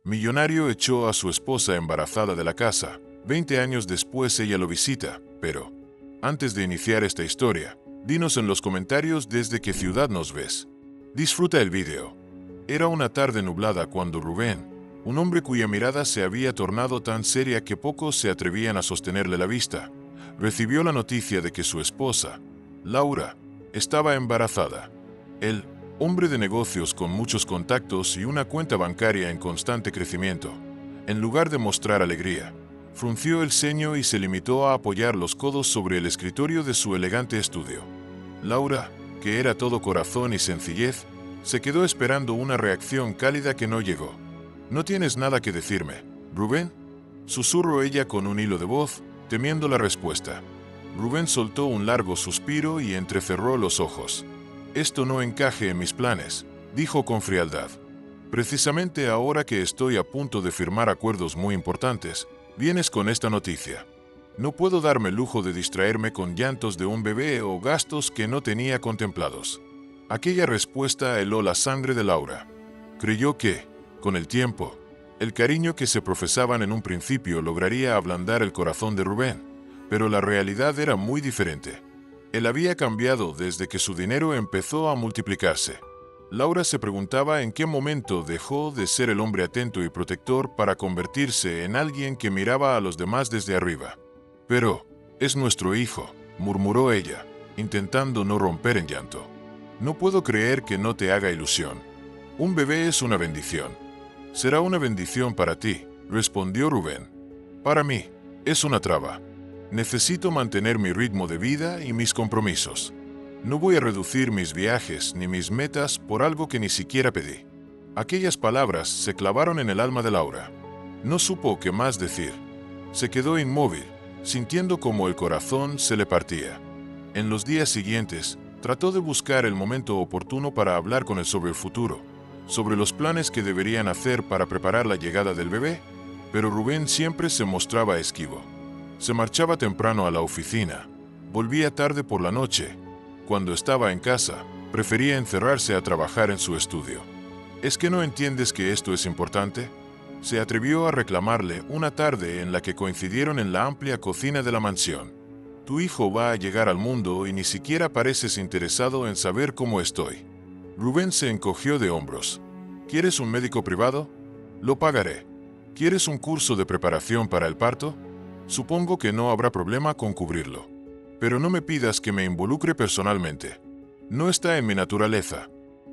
Millonario echó a su esposa embarazada de la casa. 20 años después ella lo visita, pero antes de iniciar esta historia, dinos en los comentarios desde qué ciudad nos ves. Disfruta el video. Era una tarde nublada cuando Rubén, un hombre cuya mirada se había tornado tan seria que pocos se atrevían a sostenerle la vista, recibió la noticia de que su esposa, Laura, estaba embarazada. El hombre de negocios con muchos contactos y una cuenta bancaria en constante crecimiento, en lugar de mostrar alegría, frunció el ceño y se limitó a apoyar los codos sobre el escritorio de su elegante estudio. Laura, que era todo corazón y sencillez, se quedó esperando una reacción cálida que no llegó. «¿No tienes nada que decirme, Rubén?», susurró ella con un hilo de voz, temiendo la respuesta. Rubén soltó un largo suspiro y entrecerró los ojos. «Esto no encaje en mis planes», dijo con frialdad. «Precisamente ahora que estoy a punto de firmar acuerdos muy importantes, vienes con esta noticia. No puedo darme el lujo de distraerme con llantos de un bebé o gastos que no tenía contemplados». Aquella respuesta heló la sangre de Laura. Creyó que, con el tiempo, el cariño que se profesaban en un principio lograría ablandar el corazón de Rubén, pero la realidad era muy diferente. Él había cambiado desde que su dinero empezó a multiplicarse. Laura se preguntaba en qué momento dejó de ser el hombre atento y protector para convertirse en alguien que miraba a los demás desde arriba. «Pero, es nuestro hijo», murmuró ella, intentando no romper en llanto. «No puedo creer que no te haga ilusión. Un bebé es una bendición». «Será una bendición para ti», respondió Rubén. «Para mí, es una traba. Necesito mantener mi ritmo de vida y mis compromisos. No voy a reducir mis viajes ni mis metas por algo que ni siquiera pedí». Aquellas palabras se clavaron en el alma de Laura. No supo qué más decir. Se quedó inmóvil, sintiendo como el corazón se le partía. En los días siguientes, trató de buscar el momento oportuno para hablar con él sobre el futuro, sobre los planes que deberían hacer para preparar la llegada del bebé, pero Rubén siempre se mostraba esquivo. Se marchaba temprano a la oficina, volvía tarde por la noche. Cuando estaba en casa, prefería encerrarse a trabajar en su estudio. «¿Es que no entiendes que esto es importante?», se atrevió a reclamarle una tarde en la que coincidieron en la amplia cocina de la mansión. «Tu hijo va a llegar al mundo y ni siquiera pareces interesado en saber cómo estoy». Rubén se encogió de hombros. «¿Quieres un médico privado? Lo pagaré. ¿Quieres un curso de preparación para el parto? Supongo que no habrá problema con cubrirlo. Pero no me pidas que me involucre personalmente. No está en mi naturaleza.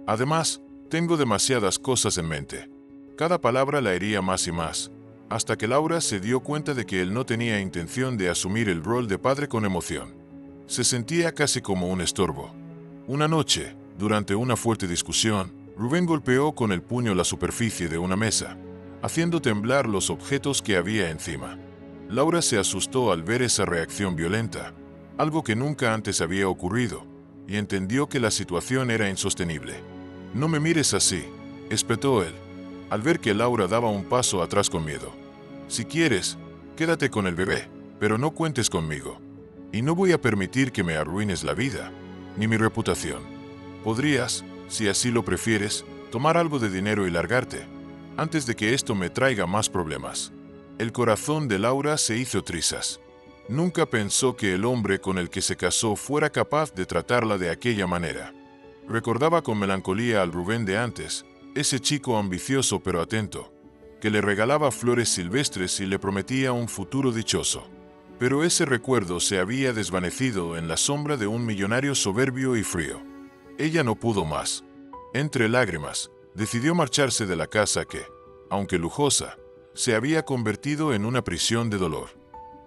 Además, tengo demasiadas cosas en mente». Cada palabra la hería más y más, hasta que Laura se dio cuenta de que él no tenía intención de asumir el rol de padre con emoción. Se sentía casi como un estorbo. Una noche, durante una fuerte discusión, Rubén golpeó con el puño la superficie de una mesa, haciendo temblar los objetos que había encima. Laura se asustó al ver esa reacción violenta, algo que nunca antes había ocurrido, y entendió que la situación era insostenible. «No me mires así», espetó él, al ver que Laura daba un paso atrás con miedo. «Si quieres, quédate con el bebé, pero no cuentes conmigo. Y no voy a permitir que me arruines la vida, ni mi reputación. Podrías, si así lo prefieres, tomar algo de dinero y largarte, antes de que esto me traiga más problemas». El corazón de Laura se hizo trizas. Nunca pensó que el hombre con el que se casó fuera capaz de tratarla de aquella manera. Recordaba con melancolía al Rubén de antes, ese chico ambicioso pero atento, que le regalaba flores silvestres y le prometía un futuro dichoso. Pero ese recuerdo se había desvanecido en la sombra de un millonario soberbio y frío. Ella no pudo más. Entre lágrimas, decidió marcharse de la casa que, aunque lujosa, se había convertido en una prisión de dolor.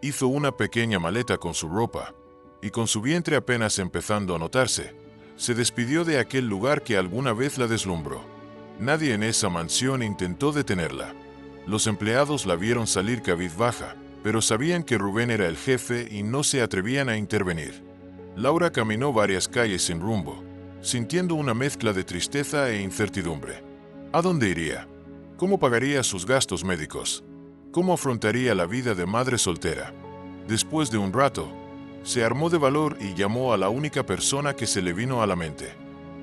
Hizo una pequeña maleta con su ropa, y con su vientre apenas empezando a notarse, se despidió de aquel lugar que alguna vez la deslumbró. Nadie en esa mansión intentó detenerla. Los empleados la vieron salir cabizbaja, pero sabían que Rubén era el jefe y no se atrevían a intervenir. Laura caminó varias calles sin rumbo, sintiendo una mezcla de tristeza e incertidumbre. ¿A dónde iría? ¿Cómo pagaría sus gastos médicos? ¿Cómo afrontaría la vida de madre soltera? Después de un rato, se armó de valor y llamó a la única persona que se le vino a la mente.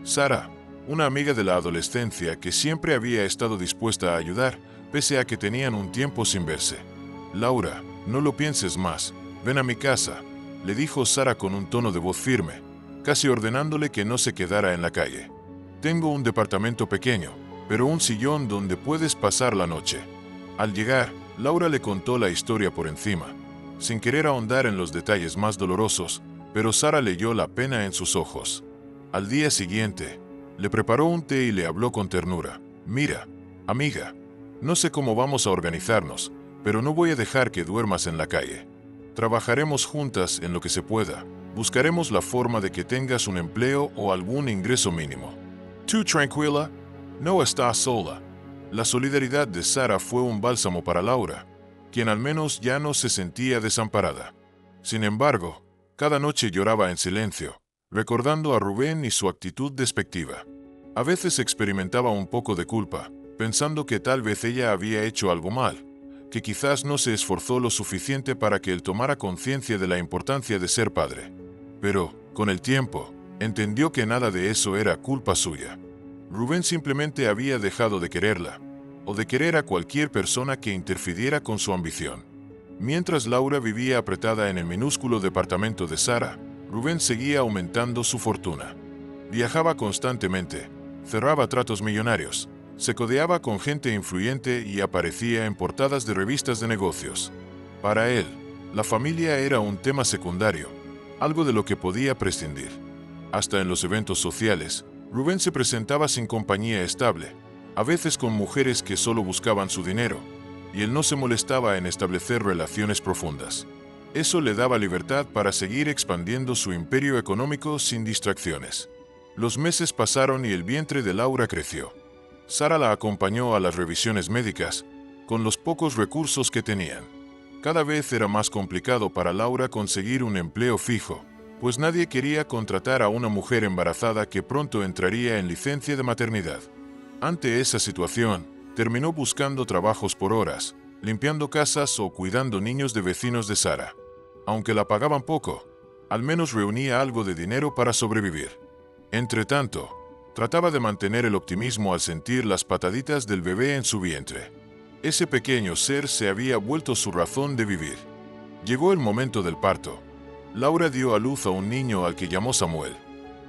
Sara, una amiga de la adolescencia que siempre había estado dispuesta a ayudar, pese a que tenían un tiempo sin verse. «Laura, no lo pienses más, ven a mi casa», le dijo Sara con un tono de voz firme, casi ordenándole que no se quedara en la calle. «Tengo un departamento pequeño, pero un sillón donde puedes pasar la noche». Al llegar, Laura le contó la historia por encima, sin querer ahondar en los detalles más dolorosos, pero Sara leyó la pena en sus ojos. Al día siguiente, le preparó un té y le habló con ternura. «Mira, amiga, no sé cómo vamos a organizarnos, pero no voy a dejar que duermas en la calle. Trabajaremos juntas en lo que se pueda. Buscaremos la forma de que tengas un empleo o algún ingreso mínimo. Tú tranquila, no estás sola». La solidaridad de Sara fue un bálsamo para Laura, quien al menos ya no se sentía desamparada. Sin embargo, cada noche lloraba en silencio, recordando a Rubén y su actitud despectiva. A veces experimentaba un poco de culpa, pensando que tal vez ella había hecho algo mal, que quizás no se esforzó lo suficiente para que él tomara conciencia de la importancia de ser padre. Pero, con el tiempo, entendió que nada de eso era culpa suya. Rubén simplemente había dejado de quererla, o de querer a cualquier persona que interfiriera con su ambición. Mientras Laura vivía apretada en el minúsculo departamento de Sara, Rubén seguía aumentando su fortuna. Viajaba constantemente, cerraba tratos millonarios, se codeaba con gente influyente y aparecía en portadas de revistas de negocios. Para él, la familia era un tema secundario, algo de lo que podía prescindir. Hasta en los eventos sociales, Rubén se presentaba sin compañía estable, a veces con mujeres que solo buscaban su dinero, y él no se molestaba en establecer relaciones profundas. Eso le daba libertad para seguir expandiendo su imperio económico sin distracciones. Los meses pasaron y el vientre de Laura creció. Sara la acompañó a las revisiones médicas, con los pocos recursos que tenían. Cada vez era más complicado para Laura conseguir un empleo fijo, pues nadie quería contratar a una mujer embarazada que pronto entraría en licencia de maternidad. Ante esa situación, terminó buscando trabajos por horas, limpiando casas o cuidando niños de vecinos de Sara. Aunque la pagaban poco, al menos reunía algo de dinero para sobrevivir. Entretanto, trataba de mantener el optimismo al sentir las pataditas del bebé en su vientre. Ese pequeño ser se había vuelto su razón de vivir. Llegó el momento del parto. Laura dio a luz a un niño al que llamó Samuel.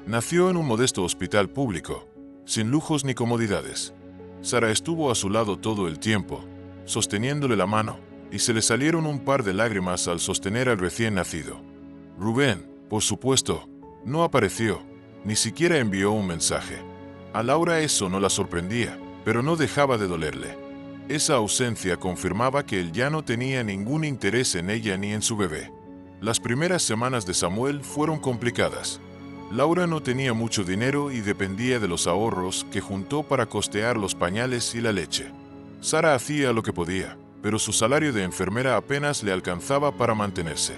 Nació en un modesto hospital público, sin lujos ni comodidades. Sara estuvo a su lado todo el tiempo, sosteniéndole la mano, y se le salieron un par de lágrimas al sostener al recién nacido. Rubén, por supuesto, no apareció, ni siquiera envió un mensaje. A Laura eso no la sorprendía, pero no dejaba de dolerle. Esa ausencia confirmaba que él ya no tenía ningún interés en ella ni en su bebé. Las primeras semanas de Samuel fueron complicadas. Laura no tenía mucho dinero y dependía de los ahorros que juntó para costear los pañales y la leche. Sara hacía lo que podía, pero su salario de enfermera apenas le alcanzaba para mantenerse.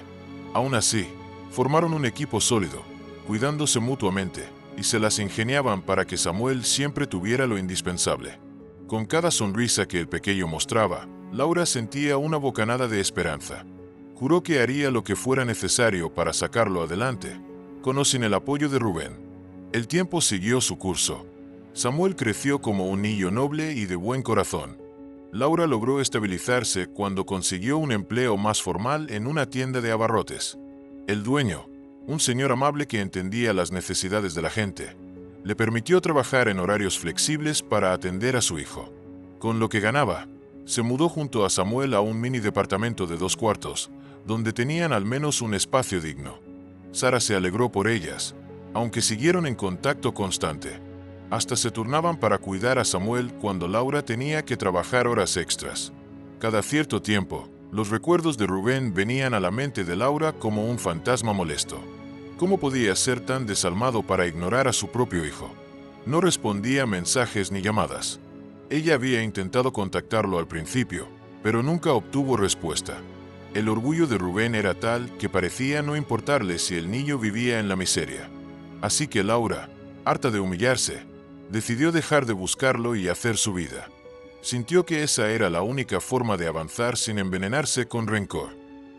Aún así, formaron un equipo sólido, cuidándose mutuamente, y se las ingeniaban para que Samuel siempre tuviera lo indispensable. Con cada sonrisa que el pequeño mostraba, Laura sentía una bocanada de esperanza. Juró que haría lo que fuera necesario para sacarlo adelante, con o sin el apoyo de Rubén. El tiempo siguió su curso. Samuel creció como un niño noble y de buen corazón. Laura logró estabilizarse cuando consiguió un empleo más formal en una tienda de abarrotes. El dueño, un señor amable que entendía las necesidades de la gente, le permitió trabajar en horarios flexibles para atender a su hijo. Con lo que ganaba, se mudó junto a Samuel a un mini departamento de 2 cuartos, donde tenían al menos un espacio digno. Sara se alegró por ellas, aunque siguieron en contacto constante. Hasta se turnaban para cuidar a Samuel cuando Laura tenía que trabajar horas extras. Cada cierto tiempo, los recuerdos de Rubén venían a la mente de Laura como un fantasma molesto. ¿Cómo podía ser tan desalmado para ignorar a su propio hijo? No respondía mensajes ni llamadas. Ella había intentado contactarlo al principio, pero nunca obtuvo respuesta. El orgullo de Rubén era tal que parecía no importarle si el niño vivía en la miseria. Así que Laura, harta de humillarse, decidió dejar de buscarlo y hacer su vida. Sintió que esa era la única forma de avanzar sin envenenarse con rencor.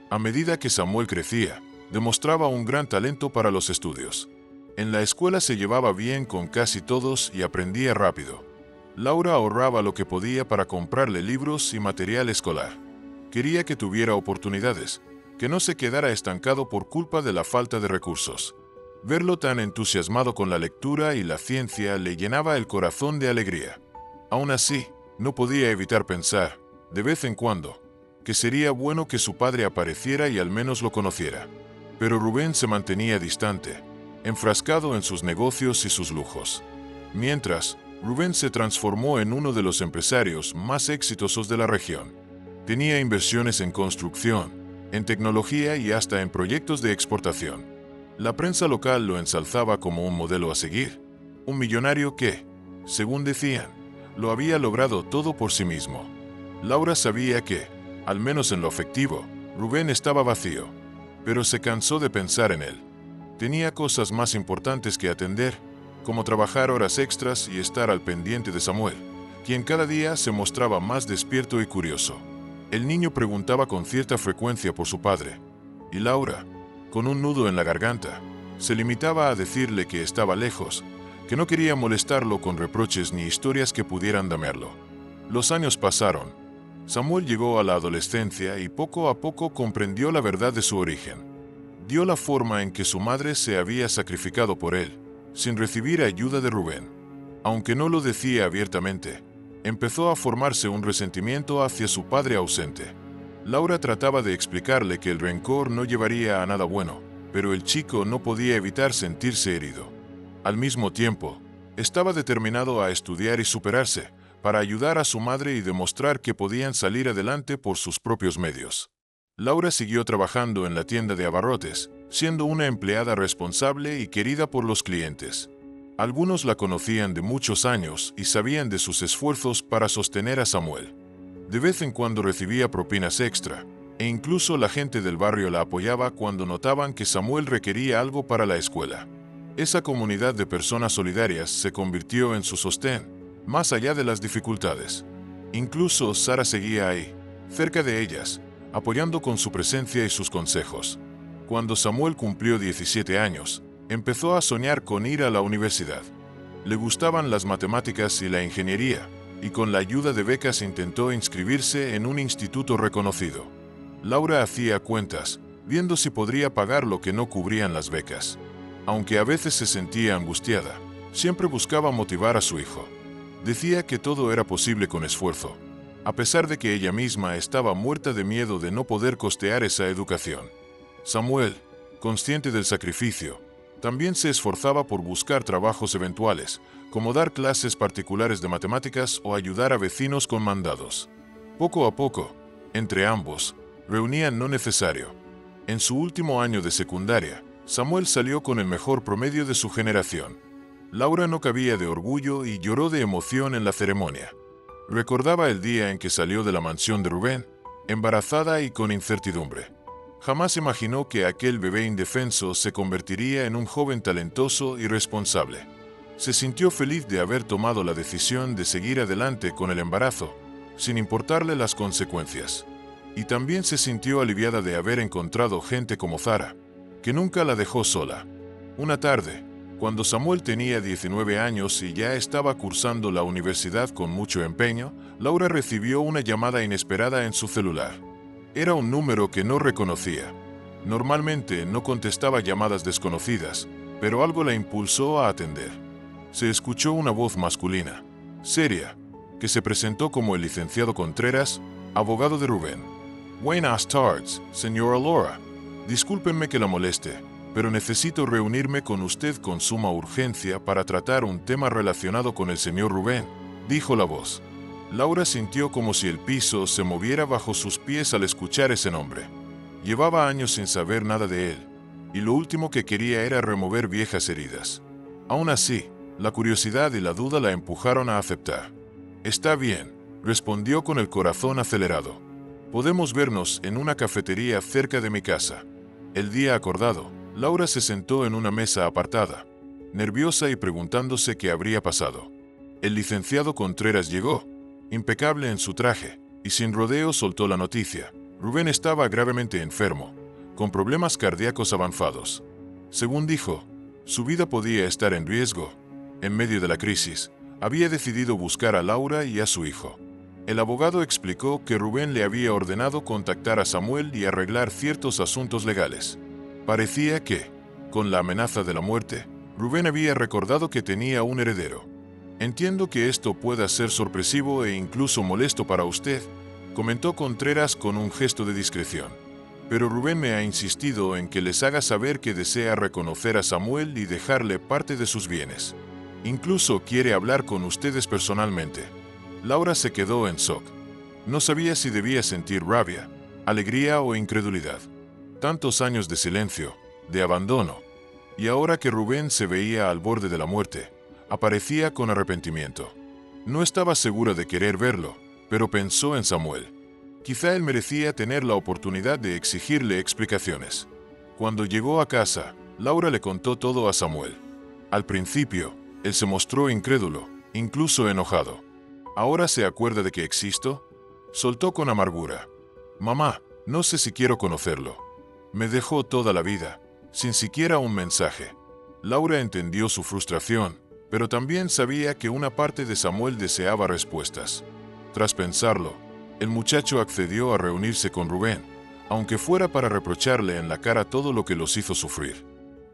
A medida que Samuel crecía, demostraba un gran talento para los estudios. En la escuela se llevaba bien con casi todos y aprendía rápido. Laura ahorraba lo que podía para comprarle libros y material escolar. Quería que tuviera oportunidades, que no se quedara estancado por culpa de la falta de recursos. Verlo tan entusiasmado con la lectura y la ciencia le llenaba el corazón de alegría. Aún así, no podía evitar pensar, de vez en cuando, que sería bueno que su padre apareciera y al menos lo conociera. Pero Rubén se mantenía distante, enfrascado en sus negocios y sus lujos. Mientras, Rubén se transformó en uno de los empresarios más exitosos de la región. Tenía inversiones en construcción, en tecnología y hasta en proyectos de exportación. La prensa local lo ensalzaba como un modelo a seguir, un millonario que, según decían, lo había logrado todo por sí mismo. Laura sabía que, al menos en lo afectivo, Rubén estaba vacío, pero se cansó de pensar en él. Tenía cosas más importantes que atender, como trabajar horas extras y estar al pendiente de Samuel, quien cada día se mostraba más despierto y curioso. El niño preguntaba con cierta frecuencia por su padre, y Laura, con un nudo en la garganta, se limitaba a decirle que estaba lejos, que no quería molestarlo con reproches ni historias que pudieran dañarlo. Los años pasaron. Samuel llegó a la adolescencia y poco a poco comprendió la verdad de su origen. Dio la forma en que su madre se había sacrificado por él, sin recibir ayuda de Rubén. Aunque no lo decía abiertamente, empezó a formarse un resentimiento hacia su padre ausente. Laura trataba de explicarle que el rencor no llevaría a nada bueno, pero el chico no podía evitar sentirse herido. Al mismo tiempo, estaba determinado a estudiar y superarse, para ayudar a su madre y demostrar que podían salir adelante por sus propios medios. Laura siguió trabajando en la tienda de abarrotes, siendo una empleada responsable y querida por los clientes. Algunos la conocían de muchos años y sabían de sus esfuerzos para sostener a Samuel. De vez en cuando recibía propinas extra, e incluso la gente del barrio la apoyaba cuando notaban que Samuel requería algo para la escuela. Esa comunidad de personas solidarias se convirtió en su sostén, más allá de las dificultades. Incluso Sara seguía ahí, cerca de ellas, apoyando con su presencia y sus consejos. Cuando Samuel cumplió 17 años, empezó a soñar con ir a la universidad. Le gustaban las matemáticas y la ingeniería, y con la ayuda de becas intentó inscribirse en un instituto reconocido. Laura hacía cuentas, viendo si podría pagar lo que no cubrían las becas. Aunque a veces se sentía angustiada, siempre buscaba motivar a su hijo. Decía que todo era posible con esfuerzo, a pesar de que ella misma estaba muerta de miedo de no poder costear esa educación. Samuel, consciente del sacrificio, también se esforzaba por buscar trabajos eventuales, como dar clases particulares de matemáticas o ayudar a vecinos con mandados. Poco a poco, entre ambos, reunían lo necesario. En su último año de secundaria, Samuel salió con el mejor promedio de su generación. Laura no cabía de orgullo y lloró de emoción en la ceremonia. Recordaba el día en que salió de la mansión de Rubén, embarazada y con incertidumbre. Jamás imaginó que aquel bebé indefenso se convertiría en un joven talentoso y responsable. Se sintió feliz de haber tomado la decisión de seguir adelante con el embarazo, sin importarle las consecuencias. Y también se sintió aliviada de haber encontrado gente como Sara, que nunca la dejó sola. Una tarde, cuando Samuel tenía 19 años y ya estaba cursando la universidad con mucho empeño, Laura recibió una llamada inesperada en su celular. Era un número que no reconocía. Normalmente no contestaba llamadas desconocidas, pero algo la impulsó a atender. Se escuchó una voz masculina, seria, que se presentó como el licenciado Contreras, abogado de Rubén. Buenas tardes, señora Laura. Discúlpenme que la moleste, pero necesito reunirme con usted con suma urgencia para tratar un tema relacionado con el señor Rubén, dijo la voz. Laura sintió como si el piso se moviera bajo sus pies al escuchar ese nombre. Llevaba años sin saber nada de él, y lo último que quería era remover viejas heridas. Aún así, la curiosidad y la duda la empujaron a aceptar. Está bien, respondió con el corazón acelerado. Podemos vernos en una cafetería cerca de mi casa. El día acordado, Laura se sentó en una mesa apartada, nerviosa y preguntándose qué habría pasado. El licenciado Contreras llegó, impecable en su traje, y sin rodeo soltó la noticia. Rubén estaba gravemente enfermo, con problemas cardíacos avanzados. Según dijo, su vida podía estar en riesgo. En medio de la crisis, había decidido buscar a Laura y a su hijo. El abogado explicó que Rubén le había ordenado contactar a Samuel y arreglar ciertos asuntos legales. Parecía que, con la amenaza de la muerte, Rubén había recordado que tenía un heredero. Entiendo que esto pueda ser sorpresivo e incluso molesto para usted, comentó Contreras con un gesto de discreción. Pero Rubén me ha insistido en que les haga saber que desea reconocer a Samuel y dejarle parte de sus bienes. Incluso quiere hablar con ustedes personalmente. Laura se quedó en shock. No sabía si debía sentir rabia, alegría o incredulidad. Tantos años de silencio, de abandono. Y ahora que Rubén se veía al borde de la muerte, aparecía con arrepentimiento. No estaba segura de querer verlo, pero pensó en Samuel. Quizá él merecía tener la oportunidad de exigirle explicaciones. Cuando llegó a casa, Laura le contó todo a Samuel. Al principio, él se mostró incrédulo, incluso enojado. ¿Ahora se acuerda de que existo? Soltó con amargura. Mamá, no sé si quiero conocerlo. Me dejó toda la vida, sin siquiera un mensaje. Laura entendió su frustración, pero también sabía que una parte de Samuel deseaba respuestas. Tras pensarlo, el muchacho accedió a reunirse con Rubén, aunque fuera para reprocharle en la cara todo lo que los hizo sufrir.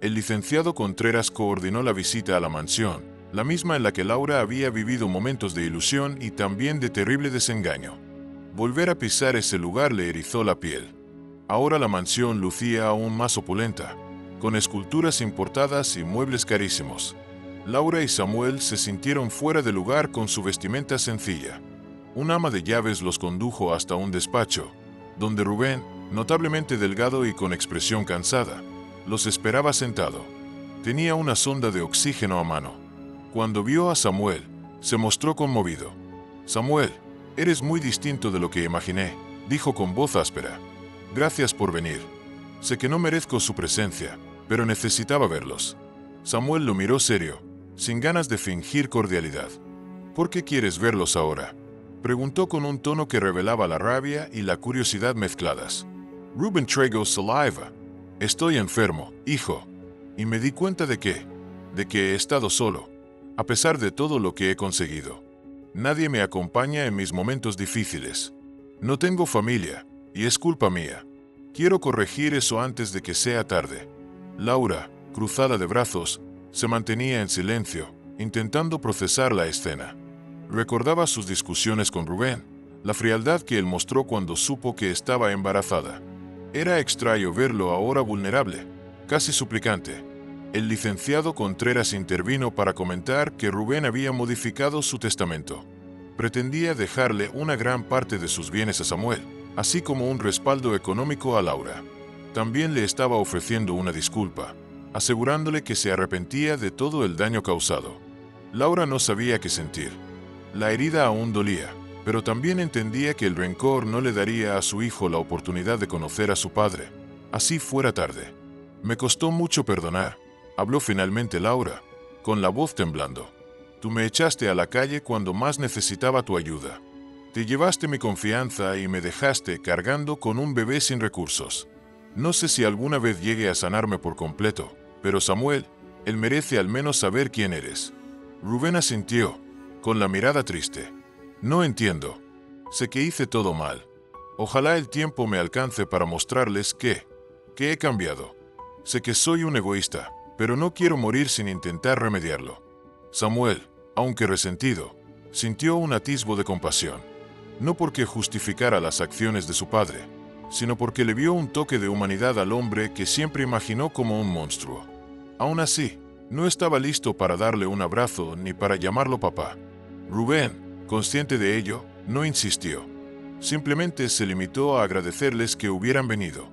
El licenciado Contreras coordinó la visita a la mansión, la misma en la que Laura había vivido momentos de ilusión y también de terrible desengaño. Volver a pisar ese lugar le erizó la piel. Ahora la mansión lucía aún más opulenta, con esculturas importadas y muebles carísimos. Laura y Samuel se sintieron fuera de lugar con su vestimenta sencilla. Un ama de llaves los condujo hasta un despacho, donde Rubén, notablemente delgado y con expresión cansada, los esperaba sentado. Tenía una sonda de oxígeno a mano. Cuando vio a Samuel, se mostró conmovido. «Samuel, eres muy distinto de lo que imaginé», dijo con voz áspera. «Gracias por venir. Sé que no merezco su presencia, pero necesitaba verlos». Samuel lo miró serio, sin ganas de fingir cordialidad. «¿Por qué quieres verlos ahora?», preguntó con un tono que revelaba la rabia y la curiosidad mezcladas. «Rubén traigo saliva. Estoy enfermo, hijo, y me di cuenta de que he estado solo, a pesar de todo lo que he conseguido. Nadie me acompaña en mis momentos difíciles. No tengo familia, y es culpa mía. Quiero corregir eso antes de que sea tarde». Laura, cruzada de brazos, se mantenía en silencio, intentando procesar la escena. Recordaba sus discusiones con Rubén, la frialdad que él mostró cuando supo que estaba embarazada. Era extraño verlo ahora vulnerable, casi suplicante. El licenciado Contreras intervino para comentar que Rubén había modificado su testamento. Pretendía dejarle una gran parte de sus bienes a Samuel, así como un respaldo económico a Laura. También le estaba ofreciendo una disculpa, asegurándole que se arrepentía de todo el daño causado. Laura no sabía qué sentir. La herida aún dolía, pero también entendía que el rencor no le daría a su hijo la oportunidad de conocer a su padre, así fuera tarde. «Me costó mucho perdonar», habló finalmente Laura, con la voz temblando. «Tú me echaste a la calle cuando más necesitaba tu ayuda. Te llevaste mi confianza y me dejaste cargando con un bebé sin recursos. No sé si alguna vez llegue a sanarme por completo, pero Samuel, él merece al menos saber quién eres». Rubén asintió, con la mirada triste. «No entiendo. Sé que hice todo mal. Ojalá el tiempo me alcance para mostrarles que he cambiado. Sé que soy un egoísta, pero no quiero morir sin intentar remediarlo». Samuel, aunque resentido, sintió un atisbo de compasión. No porque justificara las acciones de su padre, sino porque le vio un toque de humanidad al hombre que siempre imaginó como un monstruo. Aún así, no estaba listo para darle un abrazo ni para llamarlo papá. Rubén, consciente de ello, no insistió. Simplemente se limitó a agradecerles que hubieran venido.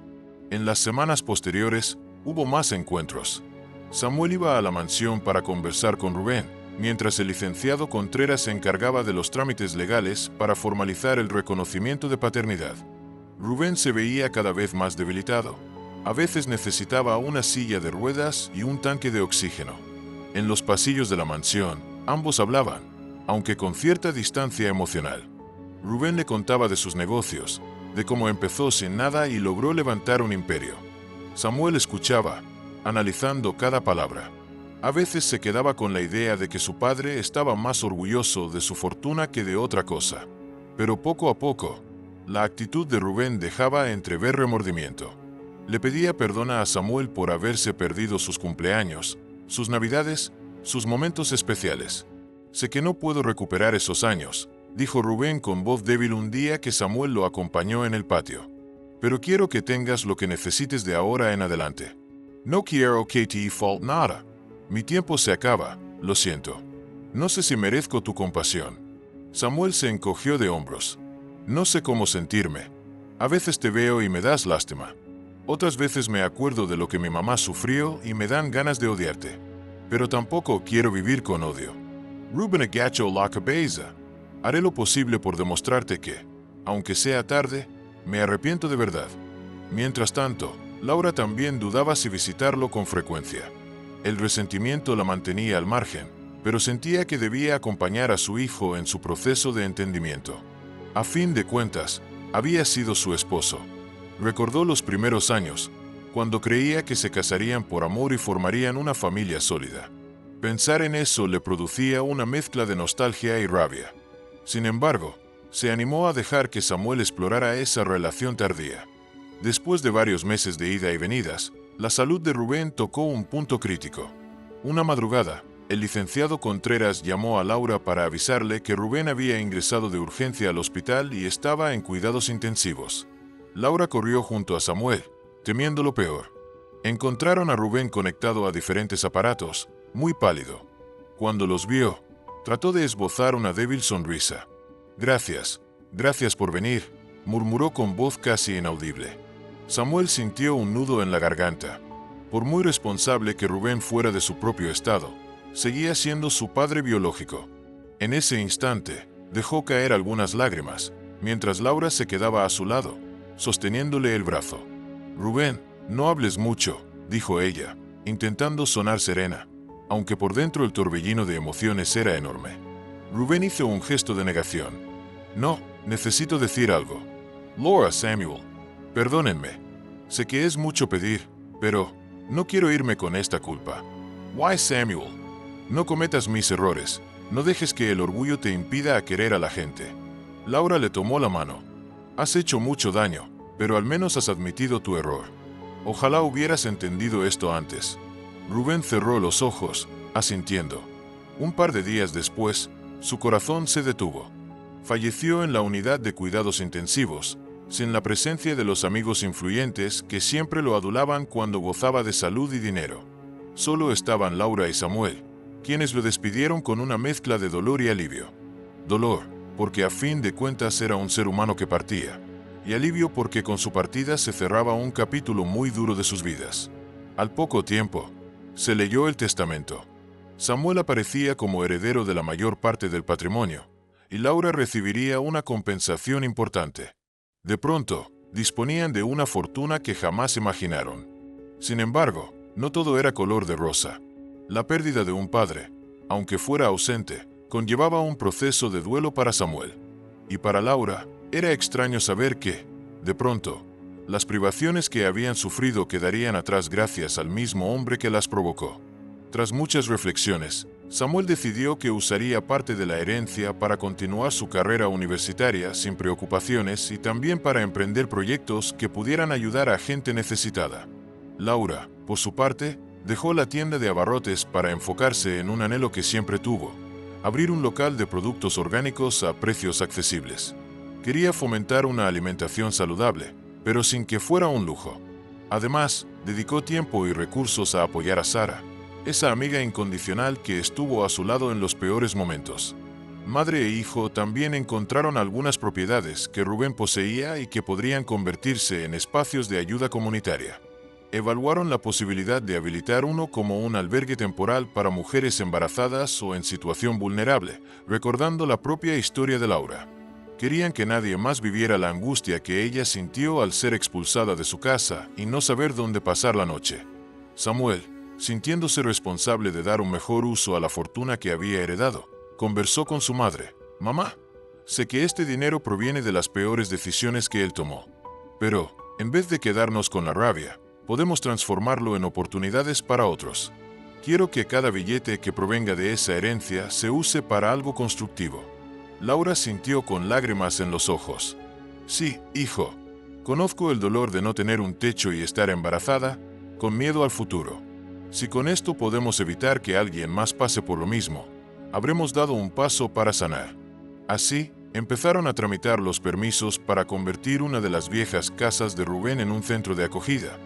En las semanas posteriores, hubo más encuentros. Samuel iba a la mansión para conversar con Rubén, mientras el licenciado Contreras se encargaba de los trámites legales para formalizar el reconocimiento de paternidad. Rubén se veía cada vez más debilitado. A veces necesitaba una silla de ruedas y un tanque de oxígeno. En los pasillos de la mansión, ambos hablaban, aunque con cierta distancia emocional. Rubén le contaba de sus negocios, de cómo empezó sin nada y logró levantar un imperio. Samuel escuchaba, analizando cada palabra. A veces se quedaba con la idea de que su padre estaba más orgulloso de su fortuna que de otra cosa. Pero poco a poco, la actitud de Rubén dejaba entrever remordimiento. Le pedía perdón a Samuel por haberse perdido sus cumpleaños, sus navidades, sus momentos especiales. Sé que no puedo recuperar esos años, dijo Rubén con voz débil un día que Samuel lo acompañó en el patio. Pero quiero que tengas lo que necesites de ahora en adelante. No quiero que te falte nada. Mi tiempo se acaba, lo siento. No sé si merezco tu compasión. Samuel se encogió de hombros. No sé cómo sentirme. A veces te veo y me das lástima. Otras veces me acuerdo de lo que mi mamá sufrió y me dan ganas de odiarte. Pero tampoco quiero vivir con odio. Rubén agachó la cabeza. Haré lo posible por demostrarte que, aunque sea tarde, me arrepiento de verdad. Mientras tanto, Laura también dudaba si visitarlo con frecuencia. El resentimiento la mantenía al margen, pero sentía que debía acompañar a su hijo en su proceso de entendimiento. A fin de cuentas, había sido su esposo. Recordó los primeros años, cuando creía que se casarían por amor y formarían una familia sólida. Pensar en eso le producía una mezcla de nostalgia y rabia. Sin embargo, se animó a dejar que Samuel explorara esa relación tardía. Después de varios meses de ida y venidas, la salud de Rubén tocó un punto crítico. Una madrugada, el licenciado Contreras llamó a Laura para avisarle que Rubén había ingresado de urgencia al hospital y estaba en cuidados intensivos. Laura corrió junto a Samuel, temiendo lo peor. Encontraron a Rubén conectado a diferentes aparatos, muy pálido. Cuando los vio, trató de esbozar una débil sonrisa. Gracias por venir, murmuró con voz casi inaudible. Samuel sintió un nudo en la garganta. Por muy responsable que Rubén fuera de su propio estado, seguía siendo su padre biológico. En ese instante, dejó caer algunas lágrimas, mientras Laura se quedaba a su lado, sosteniéndole el brazo. Rubén, no hables mucho, dijo ella, intentando sonar serena, aunque por dentro el torbellino de emociones era enorme. Rubén hizo un gesto de negación. No, necesito decir algo. Laura, Samuel, perdónenme. Sé que es mucho pedir, pero no quiero irme con esta culpa. Why, Samuel? No cometas mis errores. No dejes que el orgullo te impida a querer a la gente. Laura le tomó la mano. Has hecho mucho daño, pero al menos has admitido tu error. Ojalá hubieras entendido esto antes. Rubén cerró los ojos, asintiendo. Un par de días después, su corazón se detuvo. Falleció en la unidad de cuidados intensivos, sin la presencia de los amigos influyentes que siempre lo adulaban cuando gozaba de salud y dinero. Solo estaban Laura y Samuel, quienes lo despidieron con una mezcla de dolor y alivio. Dolor, porque a fin de cuentas era un ser humano que partía, y alivio porque con su partida se cerraba un capítulo muy duro de sus vidas. Al poco tiempo, se leyó el testamento. Samuel aparecía como heredero de la mayor parte del patrimonio, y Laura recibiría una compensación importante. De pronto, disponían de una fortuna que jamás imaginaron. Sin embargo, no todo era color de rosa. La pérdida de un padre, aunque fuera ausente, conllevaba un proceso de duelo para Samuel. Y para Laura, era extraño saber que, de pronto, las privaciones que habían sufrido quedarían atrás gracias al mismo hombre que las provocó. Tras muchas reflexiones, Samuel decidió que usaría parte de la herencia para continuar su carrera universitaria sin preocupaciones y también para emprender proyectos que pudieran ayudar a gente necesitada. Laura, por su parte, dejó la tienda de abarrotes para enfocarse en un anhelo que siempre tuvo: abrir un local de productos orgánicos a precios accesibles. Quería fomentar una alimentación saludable, pero sin que fuera un lujo. Además, dedicó tiempo y recursos a apoyar a Sara, esa amiga incondicional que estuvo a su lado en los peores momentos. Madre e hijo también encontraron algunas propiedades que Rubén poseía y que podrían convertirse en espacios de ayuda comunitaria. Evaluaron la posibilidad de habilitar uno como un albergue temporal para mujeres embarazadas o en situación vulnerable, recordando la propia historia de Laura. Querían que nadie más viviera la angustia que ella sintió al ser expulsada de su casa y no saber dónde pasar la noche. Samuel, sintiéndose responsable de dar un mejor uso a la fortuna que había heredado, conversó con su madre. «Mamá, sé que este dinero proviene de las peores decisiones que él tomó. Pero, en vez de quedarnos con la rabia, podemos transformarlo en oportunidades para otros. Quiero que cada billete que provenga de esa herencia se use para algo constructivo. Laura sintió con lágrimas en los ojos. Sí, hijo. Conozco el dolor de no tener un techo y estar embarazada, con miedo al futuro. Si con esto podemos evitar que alguien más pase por lo mismo, habremos dado un paso para sanar. Así, empezaron a tramitar los permisos para convertir una de las viejas casas de Rubén en un centro de acogida,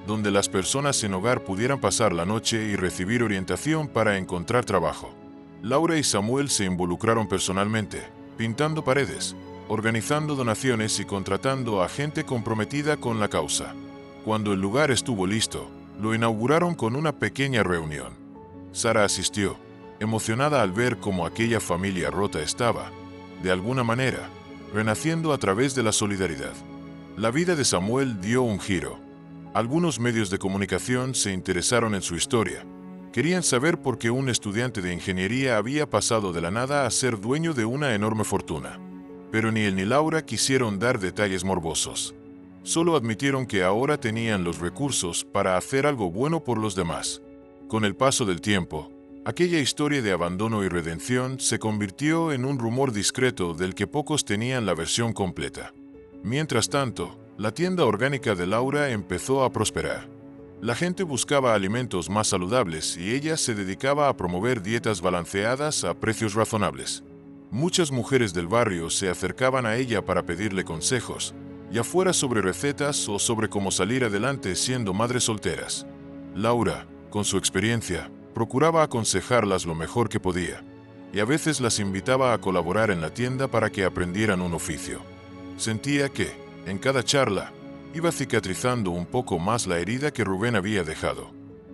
donde las personas sin hogar pudieran pasar la noche y recibir orientación para encontrar trabajo. Laura y Samuel se involucraron personalmente, pintando paredes, organizando donaciones y contratando a gente comprometida con la causa. Cuando el lugar estuvo listo, lo inauguraron con una pequeña reunión. Sara asistió, emocionada al ver cómo aquella familia rota estaba, de alguna manera, renaciendo a través de la solidaridad. La vida de Samuel dio un giro. Algunos medios de comunicación se interesaron en su historia. Querían saber por qué un estudiante de ingeniería había pasado de la nada a ser dueño de una enorme fortuna. Pero ni él ni Laura quisieron dar detalles morbosos. Solo admitieron que ahora tenían los recursos para hacer algo bueno por los demás. Con el paso del tiempo, aquella historia de abandono y redención se convirtió en un rumor discreto del que pocos tenían la versión completa. Mientras tanto, la tienda orgánica de Laura empezó a prosperar. La gente buscaba alimentos más saludables y ella se dedicaba a promover dietas balanceadas a precios razonables. Muchas mujeres del barrio se acercaban a ella para pedirle consejos, ya fuera sobre recetas o sobre cómo salir adelante siendo madres solteras. Laura, con su experiencia, procuraba aconsejarlas lo mejor que podía, y a veces las invitaba a colaborar en la tienda para que aprendieran un oficio. Sentía que, en cada charla, iba cicatrizando un poco más la herida que Rubén había dejado.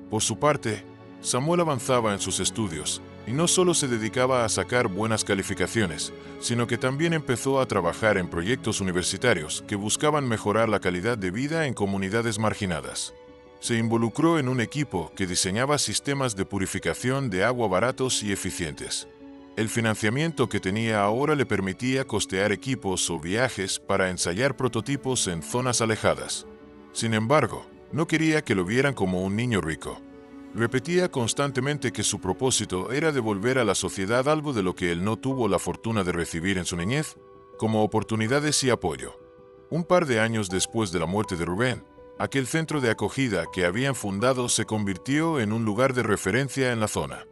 Por su parte, Samuel avanzaba en sus estudios, y no solo se dedicaba a sacar buenas calificaciones, sino que también empezó a trabajar en proyectos universitarios que buscaban mejorar la calidad de vida en comunidades marginadas. Se involucró en un equipo que diseñaba sistemas de purificación de agua baratos y eficientes. El financiamiento que tenía ahora le permitía costear equipos o viajes para ensayar prototipos en zonas alejadas. Sin embargo, no quería que lo vieran como un niño rico. Repetía constantemente que su propósito era devolver a la sociedad algo de lo que él no tuvo la fortuna de recibir en su niñez, como oportunidades y apoyo. Un par de años después de la muerte de Rubén, aquel centro de acogida que habían fundado se convirtió en un lugar de referencia en la zona.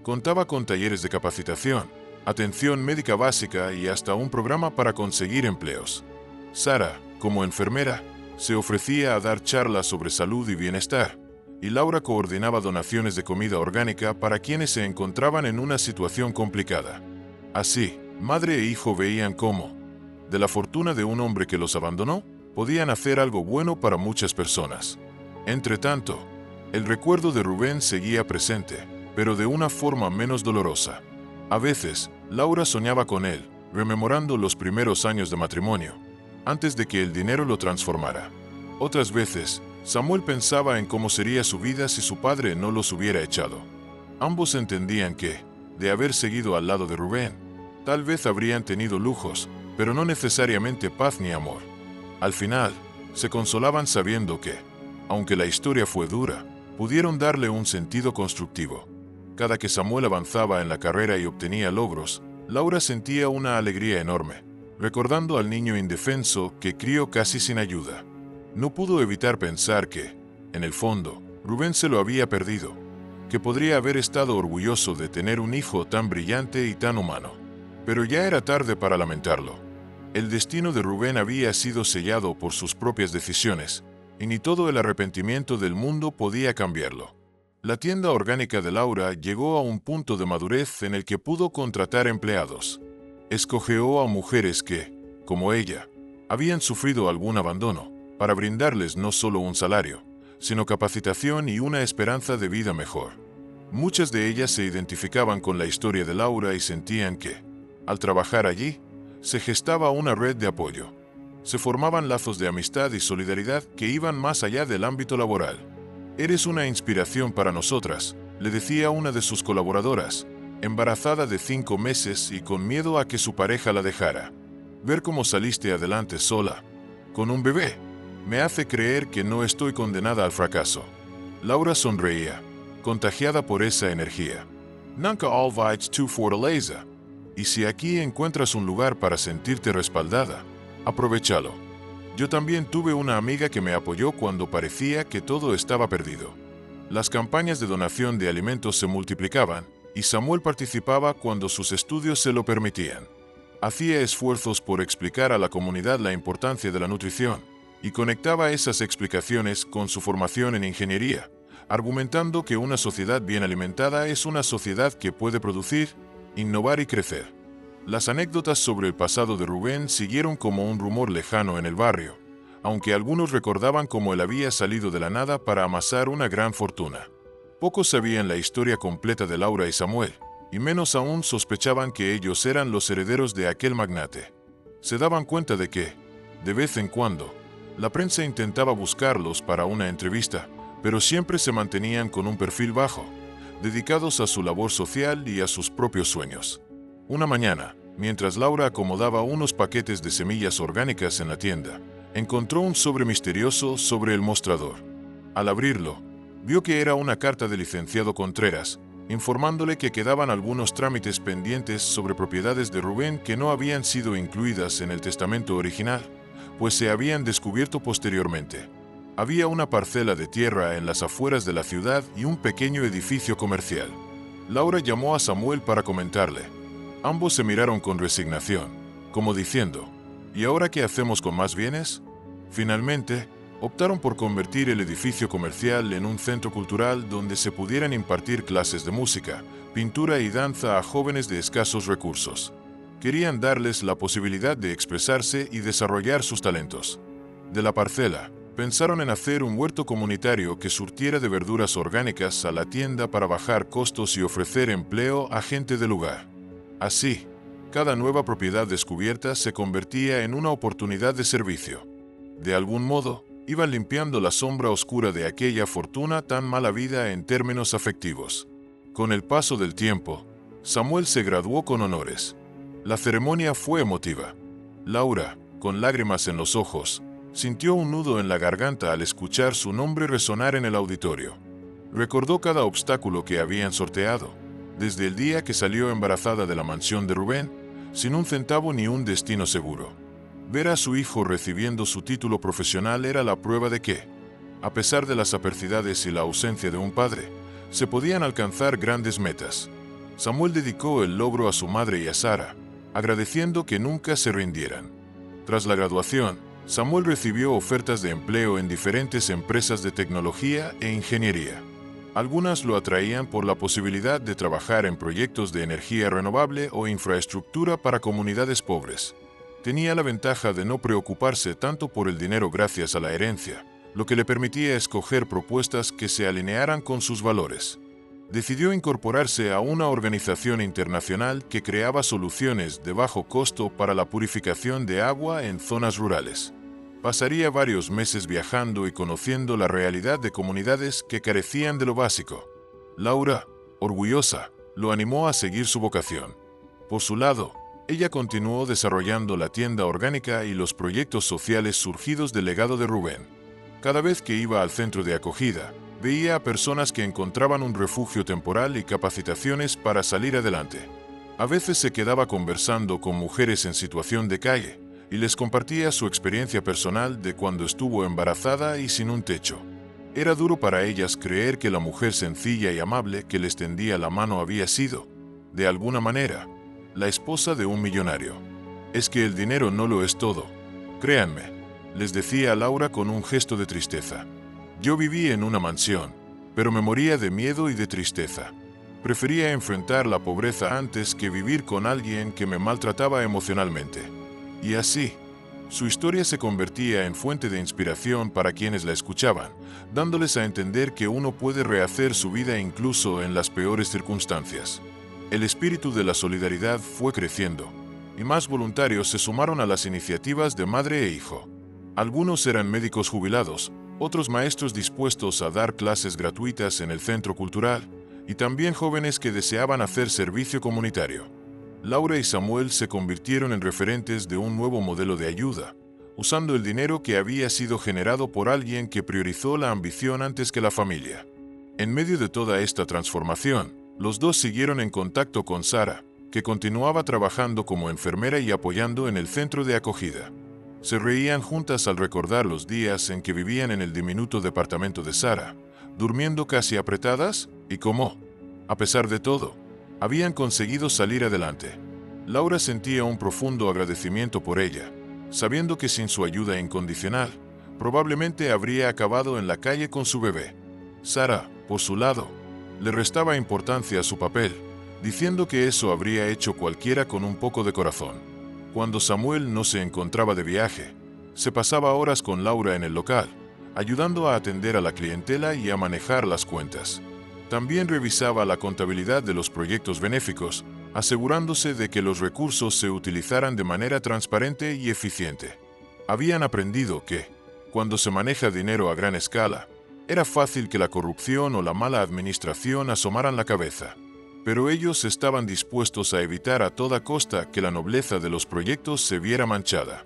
Contaba con talleres de capacitación, atención médica básica y hasta un programa para conseguir empleos. Sara, como enfermera, se ofrecía a dar charlas sobre salud y bienestar, y Laura coordinaba donaciones de comida orgánica para quienes se encontraban en una situación complicada. Así, madre e hijo veían cómo, de la fortuna de un hombre que los abandonó, podían hacer algo bueno para muchas personas. Entretanto, el recuerdo de Rubén seguía presente, pero de una forma menos dolorosa. A veces, Laura soñaba con él, rememorando los primeros años de matrimonio, antes de que el dinero lo transformara. Otras veces, Samuel pensaba en cómo sería su vida si su padre no los hubiera echado. Ambos entendían que, de haber seguido al lado de Rubén, tal vez habrían tenido lujos, pero no necesariamente paz ni amor. Al final, se consolaban sabiendo que, aunque la historia fue dura, pudieron darle un sentido constructivo. Cada que Samuel avanzaba en la carrera y obtenía logros, Laura sentía una alegría enorme, recordando al niño indefenso que crió casi sin ayuda. No pudo evitar pensar que, en el fondo, Rubén se lo había perdido, que podría haber estado orgulloso de tener un hijo tan brillante y tan humano. Pero ya era tarde para lamentarlo. El destino de Rubén había sido sellado por sus propias decisiones, y ni todo el arrepentimiento del mundo podía cambiarlo. La tienda orgánica de Laura llegó a un punto de madurez en el que pudo contratar empleados. Escogió a mujeres que, como ella, habían sufrido algún abandono, para brindarles no solo un salario, sino capacitación y una esperanza de vida mejor. Muchas de ellas se identificaban con la historia de Laura y sentían que, al trabajar allí, se gestaba una red de apoyo. Se formaban lazos de amistad y solidaridad que iban más allá del ámbito laboral. «Eres una inspiración para nosotras», le decía una de sus colaboradoras, embarazada de 5 meses y con miedo a que su pareja la dejara. «Ver cómo saliste adelante sola, con un bebé, me hace creer que no estoy condenada al fracaso». Laura sonreía. contagiada por esa energía. Nunca olvides tu fortaleza. Y si aquí encuentras un lugar para sentirte respaldada, aprovéchalo. Yo también tuve una amiga que me apoyó cuando parecía que todo estaba perdido. Las campañas de donación de alimentos se multiplicaban y Samuel participaba cuando sus estudios se lo permitían. Hacía esfuerzos por explicar a la comunidad la importancia de la nutrición y conectaba esas explicaciones con su formación en ingeniería, argumentando que una sociedad bien alimentada es una sociedad que puede producir, innovar y crecer. Las anécdotas sobre el pasado de Rubén siguieron como un rumor lejano en el barrio, aunque algunos recordaban cómo él había salido de la nada para amasar una gran fortuna. Pocos sabían la historia completa de Laura y Samuel, y menos aún sospechaban que ellos eran los herederos de aquel magnate. Se daban cuenta de que, de vez en cuando, la prensa intentaba buscarlos para una entrevista, pero siempre se mantenían con un perfil bajo, dedicados a su labor social y a sus propios sueños. Una mañana, mientras Laura acomodaba unos paquetes de semillas orgánicas en la tienda, encontró un sobre misterioso sobre el mostrador. Al abrirlo, vio que era una carta del licenciado Contreras, informándole que quedaban algunos trámites pendientes sobre propiedades de Rubén que no habían sido incluidas en el testamento original, pues se habían descubierto posteriormente. Había una parcela de tierra en las afueras de la ciudad y un pequeño edificio comercial. Laura llamó a Samuel para comentarle. Ambos se miraron con resignación, como diciendo, ¿y ahora qué hacemos con más bienes? Finalmente, optaron por convertir el edificio comercial en un centro cultural donde se pudieran impartir clases de música, pintura y danza a jóvenes de escasos recursos. Querían darles la posibilidad de expresarse y desarrollar sus talentos. De la parcela, pensaron en hacer un huerto comunitario que surtiera de verduras orgánicas a la tienda para bajar costos y ofrecer empleo a gente del lugar. Así, cada nueva propiedad descubierta se convertía en una oportunidad de servicio. De algún modo, iban limpiando la sombra oscura de aquella fortuna tan mala vida en términos afectivos. Con el paso del tiempo, Samuel se graduó con honores. La ceremonia fue emotiva. Laura, con lágrimas en los ojos, sintió un nudo en la garganta al escuchar su nombre resonar en el auditorio. Recordó cada obstáculo que habían sorteado, desde el día que salió embarazada de la mansión de Rubén, sin un centavo ni un destino seguro. Ver a su hijo recibiendo su título profesional era la prueba de que, a pesar de las adversidades y la ausencia de un padre, se podían alcanzar grandes metas. Samuel dedicó el logro a su madre y a Sara, agradeciendo que nunca se rindieran. Tras la graduación, Samuel recibió ofertas de empleo en diferentes empresas de tecnología e ingeniería. Algunas lo atraían por la posibilidad de trabajar en proyectos de energía renovable o infraestructura para comunidades pobres. Tenía la ventaja de no preocuparse tanto por el dinero gracias a la herencia, lo que le permitía escoger propuestas que se alinearan con sus valores. Decidió incorporarse a una organización internacional que creaba soluciones de bajo costo para la purificación de agua en zonas rurales. Pasaría varios meses viajando y conociendo la realidad de comunidades que carecían de lo básico. Laura, orgullosa, lo animó a seguir su vocación. Por su lado, ella continuó desarrollando la tienda orgánica y los proyectos sociales surgidos del legado de Rubén. Cada vez que iba al centro de acogida, veía a personas que encontraban un refugio temporal y capacitaciones para salir adelante. A veces se quedaba conversando con mujeres en situación de calle y les compartía su experiencia personal de cuando estuvo embarazada y sin un techo. Era duro para ellas creer que la mujer sencilla y amable que les tendía la mano había sido, de alguna manera, la esposa de un millonario. Es que el dinero no lo es todo. Créanme, les decía Laura con un gesto de tristeza. Yo viví en una mansión, pero me moría de miedo y de tristeza. Prefería enfrentar la pobreza antes que vivir con alguien que me maltrataba emocionalmente. Y así, su historia se convertía en fuente de inspiración para quienes la escuchaban, dándoles a entender que uno puede rehacer su vida incluso en las peores circunstancias. El espíritu de la solidaridad fue creciendo, y más voluntarios se sumaron a las iniciativas de madre e hijo. Algunos eran médicos jubilados, otros maestros dispuestos a dar clases gratuitas en el centro cultural, y también jóvenes que deseaban hacer servicio comunitario. Laura y Samuel se convirtieron en referentes de un nuevo modelo de ayuda, usando el dinero que había sido generado por alguien que priorizó la ambición antes que la familia. En medio de toda esta transformación, los dos siguieron en contacto con Sara, que continuaba trabajando como enfermera y apoyando en el centro de acogida. Se reían juntas al recordar los días en que vivían en el diminuto departamento de Sara, durmiendo casi apretadas, y cómo, a pesar de todo, habían conseguido salir adelante. Laura sentía un profundo agradecimiento por ella, sabiendo que sin su ayuda incondicional, probablemente habría acabado en la calle con su bebé. Sara, por su lado, le restaba importancia a su papel, diciendo que eso habría hecho cualquiera con un poco de corazón. Cuando Samuel no se encontraba de viaje, se pasaba horas con Laura en el local, ayudando a atender a la clientela y a manejar las cuentas. También revisaba la contabilidad de los proyectos benéficos, asegurándose de que los recursos se utilizaran de manera transparente y eficiente. Habían aprendido que, cuando se maneja dinero a gran escala, era fácil que la corrupción o la mala administración asomaran la cabeza. Pero ellos estaban dispuestos a evitar a toda costa que la nobleza de los proyectos se viera manchada.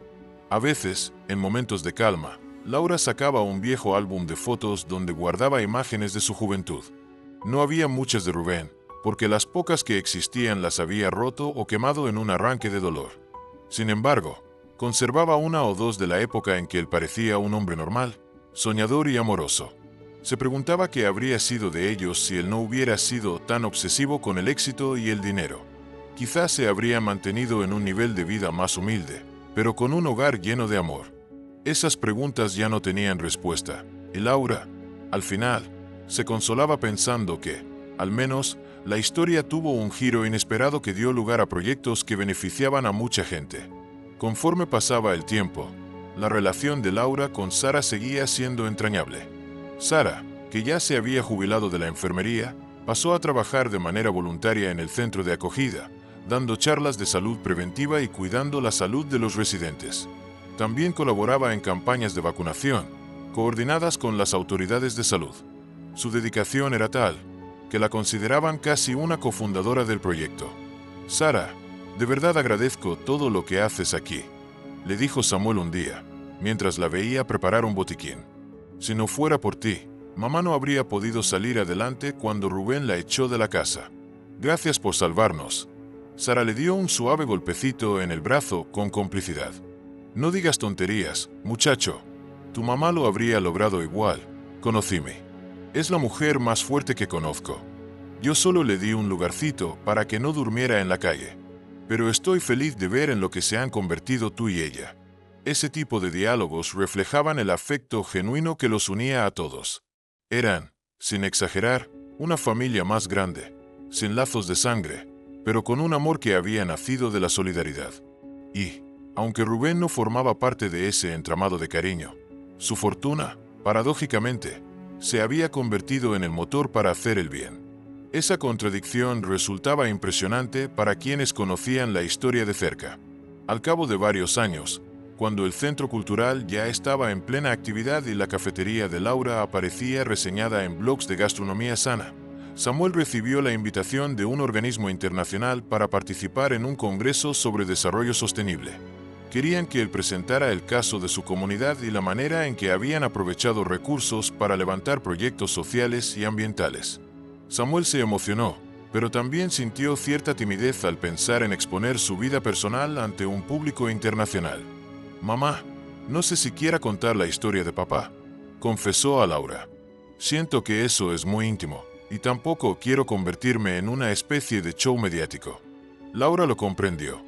A veces, en momentos de calma, Laura sacaba un viejo álbum de fotos donde guardaba imágenes de su juventud. No había muchas de Rubén, porque las pocas que existían las había roto o quemado en un arranque de dolor. Sin embargo, conservaba una o dos de la época en que él parecía un hombre normal, soñador y amoroso. Se preguntaba qué habría sido de ellos si él no hubiera sido tan obsesivo con el éxito y el dinero. Quizás se habría mantenido en un nivel de vida más humilde, pero con un hogar lleno de amor. Esas preguntas ya no tenían respuesta, y Laura, al final, se consolaba pensando que, al menos, la historia tuvo un giro inesperado que dio lugar a proyectos que beneficiaban a mucha gente. Conforme pasaba el tiempo, la relación de Laura con Sara seguía siendo entrañable. Sara, que ya se había jubilado de la enfermería, pasó a trabajar de manera voluntaria en el centro de acogida, dando charlas de salud preventiva y cuidando la salud de los residentes. También colaboraba en campañas de vacunación, coordinadas con las autoridades de salud. Su dedicación era tal, que la consideraban casi una cofundadora del proyecto. «Sara, de verdad agradezco todo lo que haces aquí», le dijo Samuel un día, mientras la veía preparar un botiquín. «Si no fuera por ti, mamá no habría podido salir adelante cuando Rubén la echó de la casa. Gracias por salvarnos». Sara le dio un suave golpecito en el brazo con complicidad. «No digas tonterías, muchacho. Tu mamá lo habría logrado igual. Conocíme. Es la mujer más fuerte que conozco. Yo solo le di un lugarcito para que no durmiera en la calle. Pero estoy feliz de ver en lo que se han convertido tú y ella». Ese tipo de diálogos reflejaban el afecto genuino que los unía a todos. Eran, sin exagerar, una familia más grande, sin lazos de sangre, pero con un amor que había nacido de la solidaridad. Y, aunque Rubén no formaba parte de ese entramado de cariño, su fortuna, paradójicamente, se había convertido en el motor para hacer el bien. Esa contradicción resultaba impresionante para quienes conocían la historia de cerca. Al cabo de varios años, cuando el centro cultural ya estaba en plena actividad y la cafetería de Laura aparecía reseñada en blogs de gastronomía sana, Samuel recibió la invitación de un organismo internacional para participar en un congreso sobre desarrollo sostenible. Querían que él presentara el caso de su comunidad y la manera en que habían aprovechado recursos para levantar proyectos sociales y ambientales. Samuel se emocionó, pero también sintió cierta timidez al pensar en exponer su vida personal ante un público internacional. «Mamá, no sé si quiera contar la historia de papá», confesó a Laura. «Siento que eso es muy íntimo, y tampoco quiero convertirme en una especie de show mediático». Laura lo comprendió.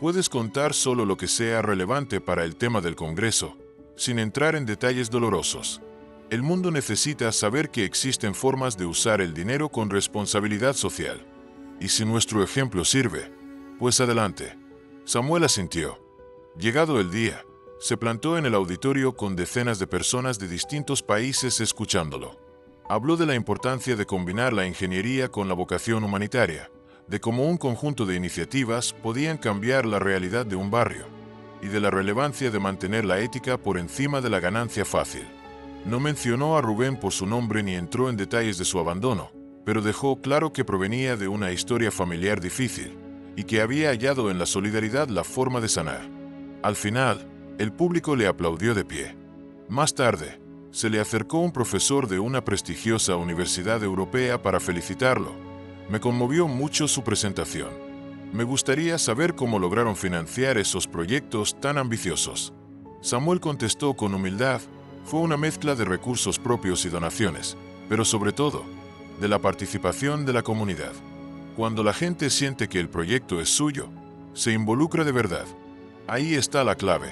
«Puedes contar solo lo que sea relevante para el tema del Congreso, sin entrar en detalles dolorosos. El mundo necesita saber que existen formas de usar el dinero con responsabilidad social. Y si nuestro ejemplo sirve, pues adelante». Samuel asintió. Llegado el día, se plantó en el auditorio con decenas de personas de distintos países escuchándolo. Habló de la importancia de combinar la ingeniería con la vocación humanitaria, de cómo un conjunto de iniciativas podían cambiar la realidad de un barrio, y de la relevancia de mantener la ética por encima de la ganancia fácil. No mencionó a Rubén por su nombre ni entró en detalles de su abandono, pero dejó claro que provenía de una historia familiar difícil, y que había hallado en la solidaridad la forma de sanar. Al final, el público le aplaudió de pie. Más tarde, Se le acercó un profesor de una prestigiosa universidad europea para felicitarlo. Me conmovió mucho su presentación. Me gustaría saber cómo lograron financiar esos proyectos tan ambiciosos. Samuel contestó con humildad. Fue una mezcla de recursos propios y donaciones, pero sobre todo, de la participación de la comunidad. Cuando la gente siente que el proyecto es suyo, se involucra de verdad. Ahí está la clave.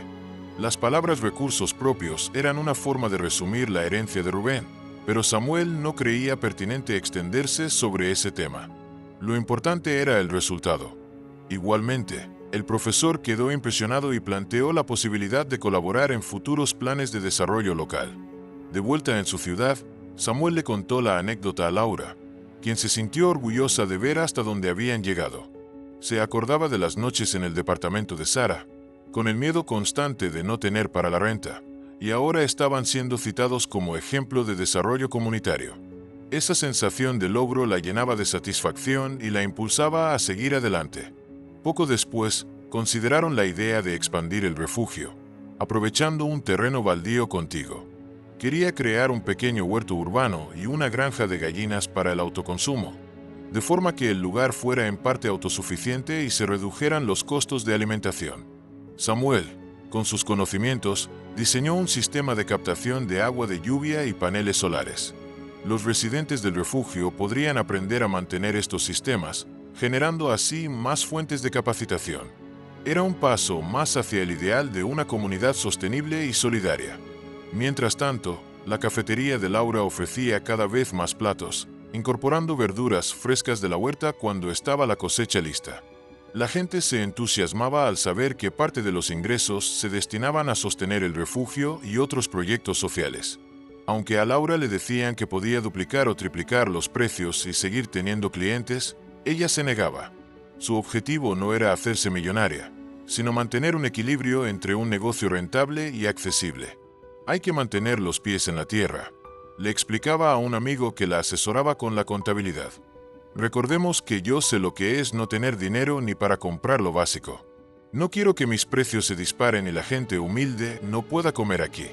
Las palabras recursos propios eran una forma de resumir la herencia de Rubén, pero Samuel no creía pertinente extenderse sobre ese tema. Lo importante era el resultado. Igualmente, el profesor quedó impresionado y planteó la posibilidad de colaborar en futuros planes de desarrollo local. De vuelta en su ciudad, Samuel le contó la anécdota a Laura, quien se sintió orgullosa de ver hasta dónde habían llegado. Se acordaba de las noches en el departamento de Sara, con el miedo constante de no tener para la renta, y ahora estaban siendo citados como ejemplo de desarrollo comunitario. Esa sensación de logro la llenaba de satisfacción y la impulsaba a seguir adelante. Poco después, consideraron la idea de expandir el refugio, aprovechando un terreno baldío contiguo. Quería crear un pequeño huerto urbano y una granja de gallinas para el autoconsumo, de forma que el lugar fuera en parte autosuficiente y se redujeran los costos de alimentación. Samuel, con sus conocimientos, diseñó un sistema de captación de agua de lluvia y paneles solares. Los residentes del refugio podrían aprender a mantener estos sistemas, generando así más fuentes de capacitación. Era un paso más hacia el ideal de una comunidad sostenible y solidaria. Mientras tanto, la cafetería de Laura ofrecía cada vez más platos, incorporando verduras frescas de la huerta cuando estaba la cosecha lista. La gente se entusiasmaba al saber que parte de los ingresos se destinaban a sostener el refugio y otros proyectos sociales. Aunque a Laura le decían que podía duplicar o triplicar los precios y seguir teniendo clientes, ella se negaba. Su objetivo no era hacerse millonaria, sino mantener un equilibrio entre un negocio rentable y accesible. Hay que mantener los pies en la tierra, le explicaba a un amigo que la asesoraba con la contabilidad. Recordemos que yo sé lo que es no tener dinero ni para comprar lo básico. No quiero que mis precios se disparen y la gente humilde no pueda comer aquí.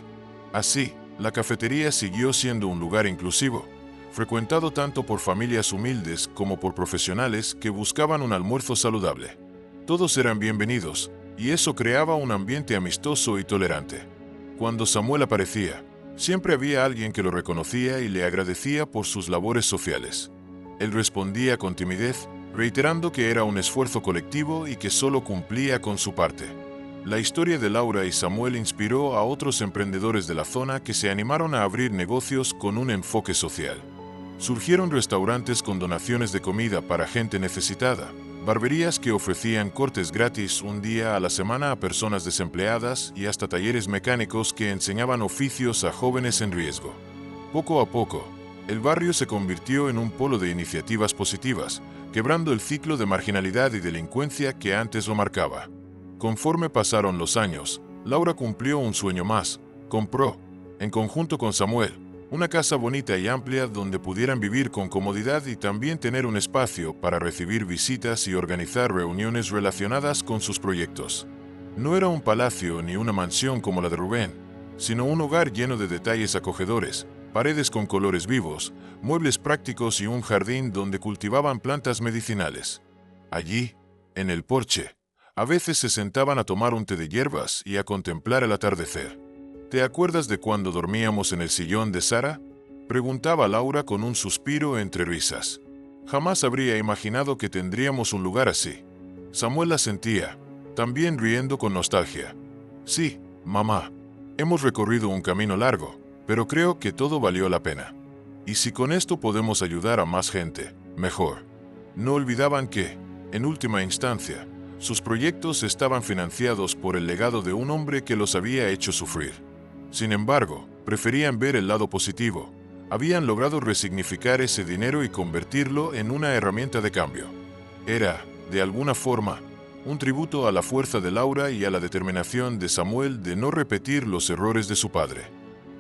Así, la cafetería siguió siendo un lugar inclusivo, frecuentado tanto por familias humildes como por profesionales que buscaban un almuerzo saludable. Todos eran bienvenidos, y eso creaba un ambiente amistoso y tolerante. Cuando Samuel aparecía, siempre había alguien que lo reconocía y le agradecía por sus labores sociales. Él respondía con timidez, reiterando que era un esfuerzo colectivo y que solo cumplía con su parte. La historia de Laura y Samuel inspiró a otros emprendedores de la zona que se animaron a abrir negocios con un enfoque social. Surgieron restaurantes con donaciones de comida para gente necesitada, barberías que ofrecían cortes gratis un día a la semana a personas desempleadas y hasta talleres mecánicos que enseñaban oficios a jóvenes en riesgo. Poco a poco, el barrio se convirtió en un polo de iniciativas positivas, quebrando el ciclo de marginalidad y delincuencia que antes lo marcaba. Conforme pasaron los años, Laura cumplió un sueño más. Compró, en conjunto con Samuel, una casa bonita y amplia donde pudieran vivir con comodidad y también tener un espacio para recibir visitas y organizar reuniones relacionadas con sus proyectos. No era un palacio ni una mansión como la de Rubén, sino un hogar lleno de detalles acogedores, paredes con colores vivos, muebles prácticos y un jardín donde cultivaban plantas medicinales. Allí, en el porche, a veces se sentaban a tomar un té de hierbas y a contemplar el atardecer. ¿Te acuerdas de cuando dormíamos en el sillón de Sara?, preguntaba Laura con un suspiro entre risas. Jamás habría imaginado que tendríamos un lugar así. Samuel la sentía, también riendo con nostalgia. Sí, mamá, hemos recorrido un camino largo, pero creo que todo valió la pena. Y si con esto podemos ayudar a más gente, mejor. No olvidaban que, en última instancia, sus proyectos estaban financiados por el legado de un hombre que los había hecho sufrir. Sin embargo, preferían ver el lado positivo. Habían logrado resignificar ese dinero y convertirlo en una herramienta de cambio. Era, de alguna forma, un tributo a la fuerza de Laura y a la determinación de Samuel de no repetir los errores de su padre.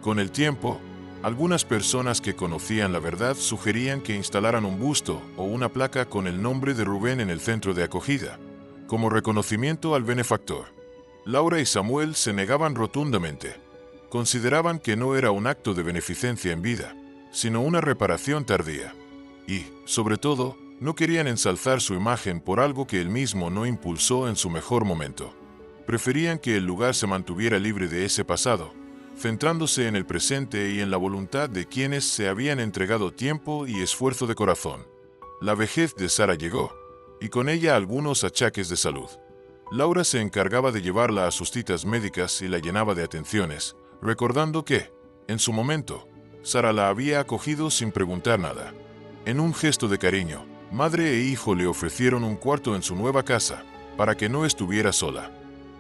Con el tiempo, algunas personas que conocían la verdad sugerían que instalaran un busto o una placa con el nombre de Rubén en el centro de acogida, como reconocimiento al benefactor. Laura y Samuel se negaban rotundamente. Consideraban que no era un acto de beneficencia en vida, sino una reparación tardía. Y, sobre todo, no querían ensalzar su imagen por algo que él mismo no impulsó en su mejor momento. Preferían que el lugar se mantuviera libre de ese pasado, centrándose en el presente y en la voluntad de quienes se habían entregado tiempo y esfuerzo de corazón. La vejez de Sara llegó, y con ella algunos achaques de salud. Laura se encargaba de llevarla a sus citas médicas y la llenaba de atenciones, recordando que, en su momento, Sara la había acogido sin preguntar nada. En un gesto de cariño, madre e hijo le ofrecieron un cuarto en su nueva casa, para que no estuviera sola.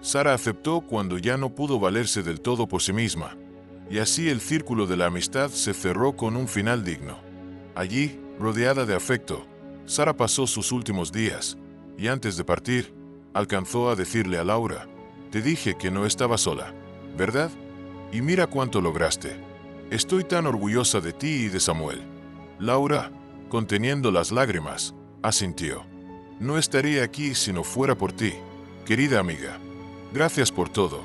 Sara aceptó cuando ya no pudo valerse del todo por sí misma, y así el círculo de la amistad se cerró con un final digno. Allí, rodeada de afecto, Sara pasó sus últimos días, y antes de partir, alcanzó a decirle a Laura: «Te dije que no estaba sola, ¿verdad? Y mira cuánto lograste. Estoy tan orgullosa de ti y de Samuel». Laura, conteniendo las lágrimas, asintió. «No estaría aquí si no fuera por ti, querida amiga. Gracias por todo».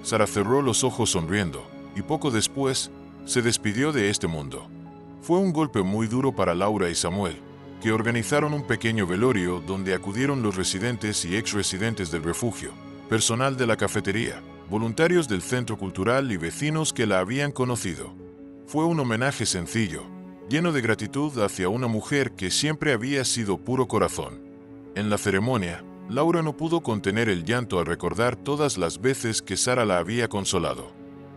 Sara cerró los ojos sonriendo, y poco después, se despidió de este mundo. Fue un golpe muy duro para Laura y Samuel, que organizaron un pequeño velorio donde acudieron los residentes y ex-residentes del refugio, personal de la cafetería, voluntarios del centro cultural y vecinos que la habían conocido. Fue un homenaje sencillo, lleno de gratitud hacia una mujer que siempre había sido puro corazón. En la ceremonia, Laura no pudo contener el llanto al recordar todas las veces que Sara la había consolado.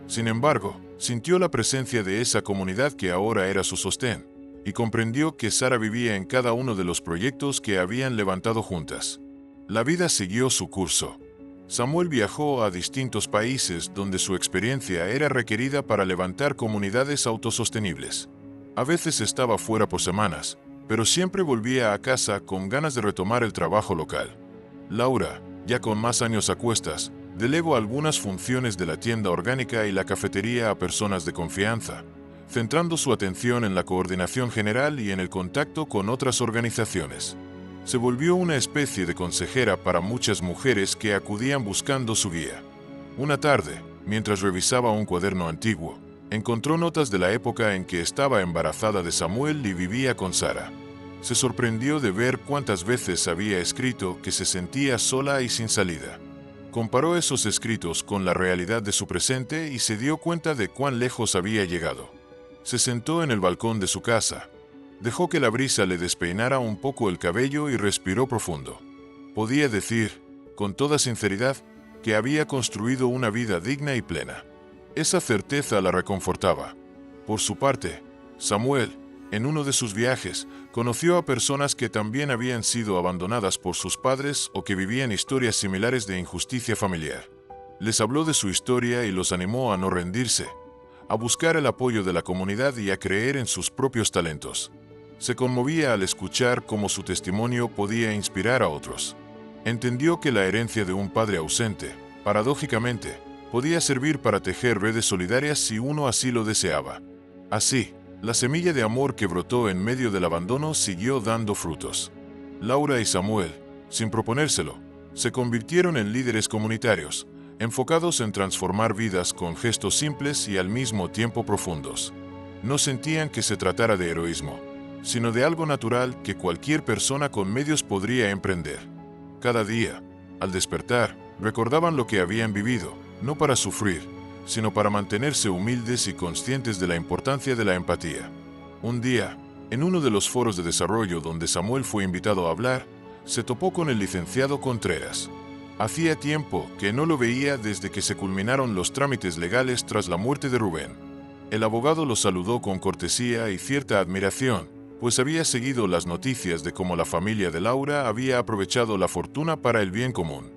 Sin embargo, sintió la presencia de esa comunidad que ahora era su sostén, y comprendió que Sara vivía en cada uno de los proyectos que habían levantado juntas. La vida siguió su curso. Samuel viajó a distintos países donde su experiencia era requerida para levantar comunidades autosostenibles. A veces estaba fuera por semanas, pero siempre volvía a casa con ganas de retomar el trabajo local. Laura, ya con más años a cuestas, delegó algunas funciones de la tienda orgánica y la cafetería a personas de confianza, centrando su atención en la coordinación general y en el contacto con otras organizaciones. Se volvió una especie de consejera para muchas mujeres que acudían buscando su guía. Una tarde, mientras revisaba un cuaderno antiguo, encontró notas de la época en que estaba embarazada de Samuel y vivía con Sara. Se sorprendió de ver cuántas veces había escrito que se sentía sola y sin salida. Comparó esos escritos con la realidad de su presente y se dio cuenta de cuán lejos había llegado. Se sentó en el balcón de su casa, dejó que la brisa le despeinara un poco el cabello y respiró profundo. Podía decir, con toda sinceridad, que había construido una vida digna y plena. Esa certeza la reconfortaba. Por su parte, Samuel, en uno de sus viajes, conoció a personas que también habían sido abandonadas por sus padres o que vivían historias similares de injusticia familiar. Les habló de su historia y los animó a no rendirse, a buscar el apoyo de la comunidad y a creer en sus propios talentos. Se conmovía al escuchar cómo su testimonio podía inspirar a otros. Entendió que la herencia de un padre ausente, paradójicamente, podía servir para tejer redes solidarias si uno así lo deseaba. Así, la semilla de amor que brotó en medio del abandono siguió dando frutos. Laura y Samuel, sin proponérselo, se convirtieron en líderes comunitarios, enfocados en transformar vidas con gestos simples y al mismo tiempo profundos. No sentían que se tratara de heroísmo, sino de algo natural que cualquier persona con medios podría emprender. Cada día, al despertar, recordaban lo que habían vivido, no para sufrir, sino para mantenerse humildes y conscientes de la importancia de la empatía. Un día, en uno de los foros de desarrollo donde Samuel fue invitado a hablar, se topó con el licenciado Contreras. Hacía tiempo que no lo veía desde que se culminaron los trámites legales tras la muerte de Rubén. El abogado lo saludó con cortesía y cierta admiración, pues había seguido las noticias de cómo la familia de Laura había aprovechado la fortuna para el bien común.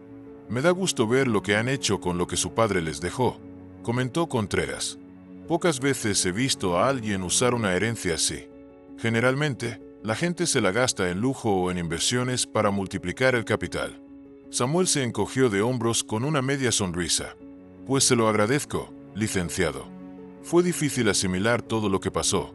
«Me da gusto ver lo que han hecho con lo que su padre les dejó», comentó Contreras. «Pocas veces he visto a alguien usar una herencia así. Generalmente, la gente se la gasta en lujo o en inversiones para multiplicar el capital». Samuel se encogió de hombros con una media sonrisa. «Pues se lo agradezco, licenciado. Fue difícil asimilar todo lo que pasó,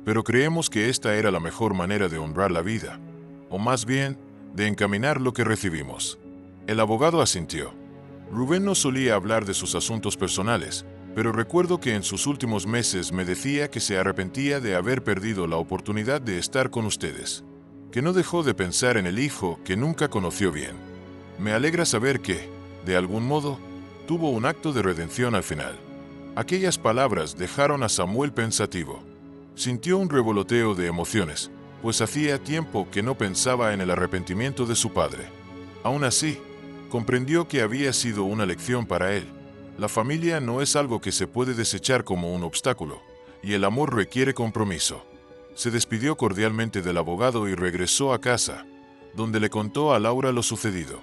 pero creemos que esta era la mejor manera de honrar la vida, o más bien, de encaminar lo que recibimos». El abogado asintió. Rubén no solía hablar de sus asuntos personales, pero recuerdo que en sus últimos meses me decía que se arrepentía de haber perdido la oportunidad de estar con ustedes, que no dejó de pensar en el hijo que nunca conoció bien. Me alegra saber que, de algún modo, tuvo un acto de redención al final. Aquellas palabras dejaron a Samuel pensativo. Sintió un revoloteo de emociones, pues hacía tiempo que no pensaba en el arrepentimiento de su padre. Aún así, comprendió que había sido una lección para él. La familia no es algo que se puede desechar como un obstáculo, y el amor requiere compromiso. Se despidió cordialmente del abogado y regresó a casa, donde le contó a Laura lo sucedido.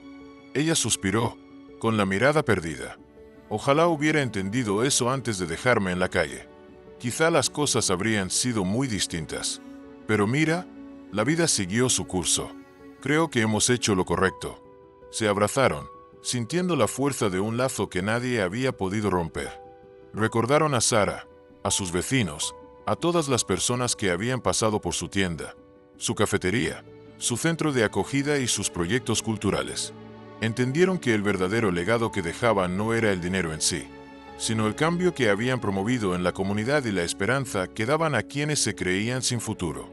Ella suspiró, con la mirada perdida. Ojalá hubiera entendido eso antes de dejarme en la calle. Quizá las cosas habrían sido muy distintas. Pero mira, la vida siguió su curso. Creo que hemos hecho lo correcto. Se abrazaron, sintiendo la fuerza de un lazo que nadie había podido romper. Recordaron a Sara, a sus vecinos, a todas las personas que habían pasado por su tienda, su cafetería, su centro de acogida y sus proyectos culturales. Entendieron que el verdadero legado que dejaban no era el dinero en sí, sino el cambio que habían promovido en la comunidad y la esperanza que daban a quienes se creían sin futuro.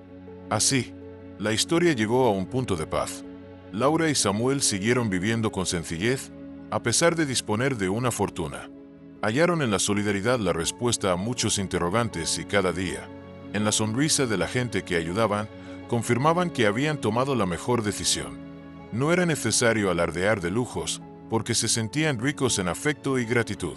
Así, la historia llegó a un punto de paz. Laura y Samuel siguieron viviendo con sencillez, a pesar de disponer de una fortuna. Hallaron en la solidaridad la respuesta a muchos interrogantes y cada día, en la sonrisa de la gente que ayudaban, confirmaban que habían tomado la mejor decisión. No era necesario alardear de lujos, porque se sentían ricos en afecto y gratitud.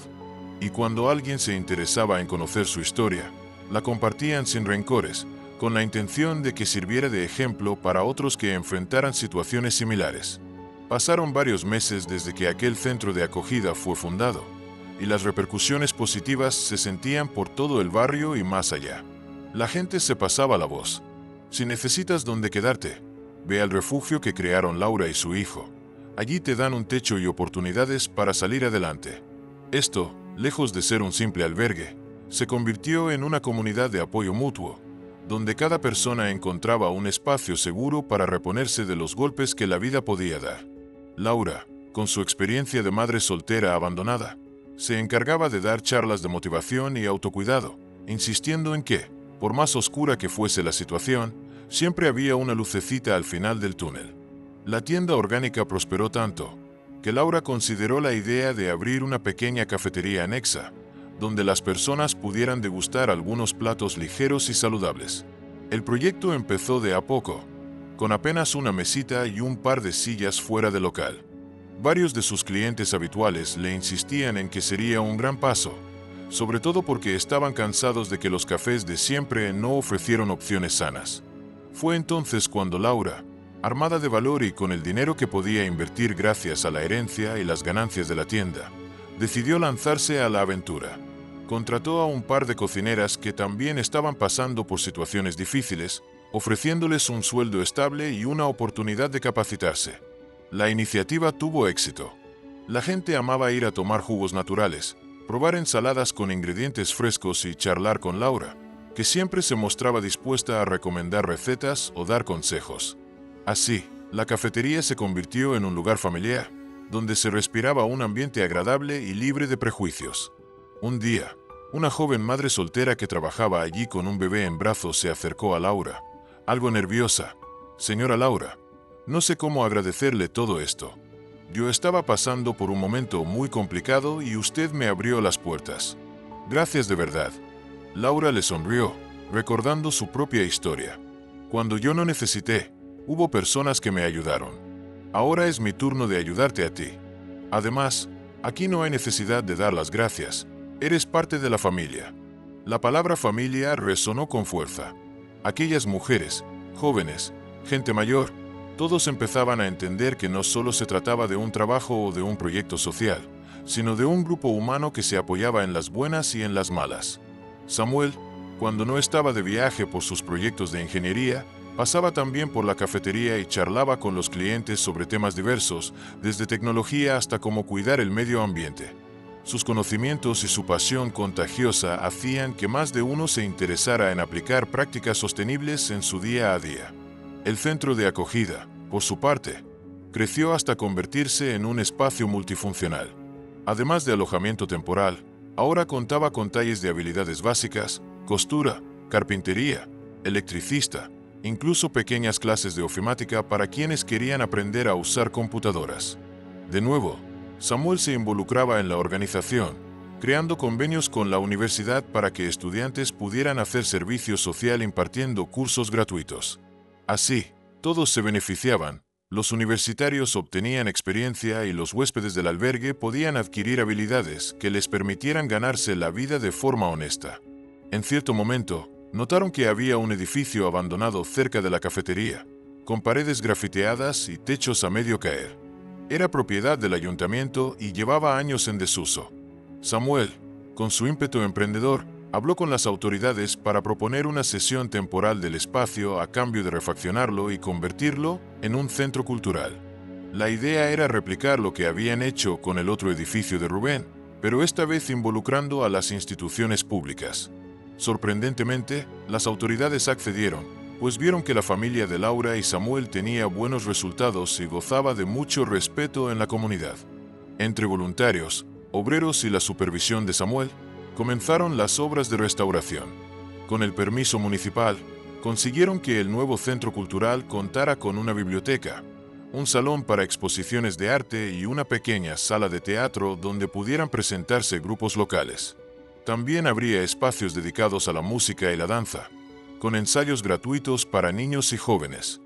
Y cuando alguien se interesaba en conocer su historia, la compartían sin rencores, con la intención de que sirviera de ejemplo para otros que enfrentaran situaciones similares. Pasaron varios meses desde que aquel centro de acogida fue fundado, y las repercusiones positivas se sentían por todo el barrio y más allá. La gente se pasaba la voz. Si necesitas dónde quedarte, ve al refugio que crearon Laura y su hijo. Allí te dan un techo y oportunidades para salir adelante. Esto, lejos de ser un simple albergue, se convirtió en una comunidad de apoyo mutuo, donde cada persona encontraba un espacio seguro para reponerse de los golpes que la vida podía dar. Laura, con su experiencia de madre soltera abandonada, se encargaba de dar charlas de motivación y autocuidado, insistiendo en que, por más oscura que fuese la situación, siempre había una lucecita al final del túnel. La tienda orgánica prosperó tanto, que Laura consideró la idea de abrir una pequeña cafetería anexa, donde las personas pudieran degustar algunos platos ligeros y saludables. El proyecto empezó de a poco, con apenas una mesita y un par de sillas fuera del local. Varios de sus clientes habituales le insistían en que sería un gran paso, sobre todo porque estaban cansados de que los cafés de siempre no ofrecieron opciones sanas. Fue entonces cuando Laura, armada de valor y con el dinero que podía invertir gracias a la herencia y las ganancias de la tienda, decidió lanzarse a la aventura. Contrató a un par de cocineras que también estaban pasando por situaciones difíciles, ofreciéndoles un sueldo estable y una oportunidad de capacitarse. La iniciativa tuvo éxito. La gente amaba ir a tomar jugos naturales, probar ensaladas con ingredientes frescos y charlar con Laura, que siempre se mostraba dispuesta a recomendar recetas o dar consejos. Así, la cafetería se convirtió en un lugar familiar, donde se respiraba un ambiente agradable y libre de prejuicios. Un día, una joven madre soltera que trabajaba allí con un bebé en brazos se acercó a Laura, algo nerviosa. «Señora Laura, no sé cómo agradecerle todo esto. Yo estaba pasando por un momento muy complicado y usted me abrió las puertas. Gracias de verdad». Laura le sonrió, recordando su propia historia. «Cuando yo no necesité, hubo personas que me ayudaron. Ahora es mi turno de ayudarte a ti. Además, aquí no hay necesidad de dar las gracias. Eres parte de la familia». La palabra familia resonó con fuerza. Aquellas mujeres, jóvenes, gente mayor, todos empezaban a entender que no solo se trataba de un trabajo o de un proyecto social, sino de un grupo humano que se apoyaba en las buenas y en las malas. Samuel, cuando no estaba de viaje por sus proyectos de ingeniería, pasaba también por la cafetería y charlaba con los clientes sobre temas diversos, desde tecnología hasta cómo cuidar el medio ambiente. Sus conocimientos y su pasión contagiosa hacían que más de uno se interesara en aplicar prácticas sostenibles en su día a día. El centro de acogida, por su parte, creció hasta convertirse en un espacio multifuncional. Además de alojamiento temporal, Ahora contaba con talleres de habilidades básicas, costura, carpintería, electricista, incluso pequeñas clases de ofimática para quienes querían aprender a usar computadoras. De nuevo, Samuel se involucraba en la organización, creando convenios con la universidad para que estudiantes pudieran hacer servicio social impartiendo cursos gratuitos. Así, todos se beneficiaban, los universitarios obtenían experiencia y los huéspedes del albergue podían adquirir habilidades que les permitieran ganarse la vida de forma honesta. En cierto momento, notaron que había un edificio abandonado cerca de la cafetería, con paredes grafiteadas y techos a medio caer. Era propiedad del ayuntamiento y llevaba años en desuso. Samuel, con su ímpetu emprendedor, habló con las autoridades para proponer una cesión temporal del espacio a cambio de refaccionarlo y convertirlo en un centro cultural. La idea era replicar lo que habían hecho con el otro edificio de Rubén, pero esta vez involucrando a las instituciones públicas. Sorprendentemente, las autoridades accedieron, pues vieron que la familia de Laura y Samuel tenía buenos resultados y gozaba de mucho respeto en la comunidad. Entre voluntarios, obreros y la supervisión de Samuel, comenzaron las obras de restauración. Con el permiso municipal, consiguieron que el nuevo centro cultural contara con una biblioteca, un salón para exposiciones de arte y una pequeña sala de teatro donde pudieran presentarse grupos locales. También habría espacios dedicados a la música y la danza, con ensayos gratuitos para niños y jóvenes.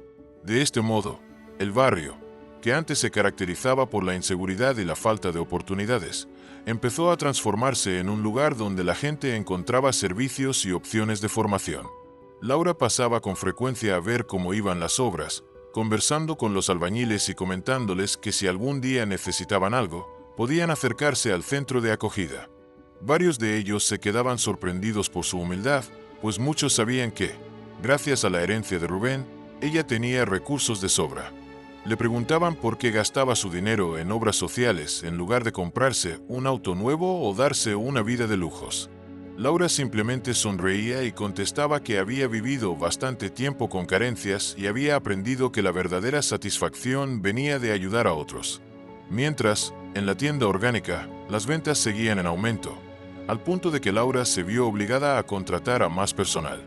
De este modo, el barrio, que antes se caracterizaba por la inseguridad y la falta de oportunidades, empezó a transformarse en un lugar donde la gente encontraba servicios y opciones de formación. Laura pasaba con frecuencia a ver cómo iban las obras, conversando con los albañiles y comentándoles que si algún día necesitaban algo, podían acercarse al centro de acogida. Varios de ellos se quedaban sorprendidos por su humildad, pues muchos sabían que, gracias a la herencia de Rubén, ella tenía recursos de sobra. Le preguntaban por qué gastaba su dinero en obras sociales en lugar de comprarse un auto nuevo o darse una vida de lujos. Laura simplemente sonreía y contestaba que había vivido bastante tiempo con carencias y había aprendido que la verdadera satisfacción venía de ayudar a otros. Mientras, en la tienda orgánica, las ventas seguían en aumento, al punto de que Laura se vio obligada a contratar a más personal.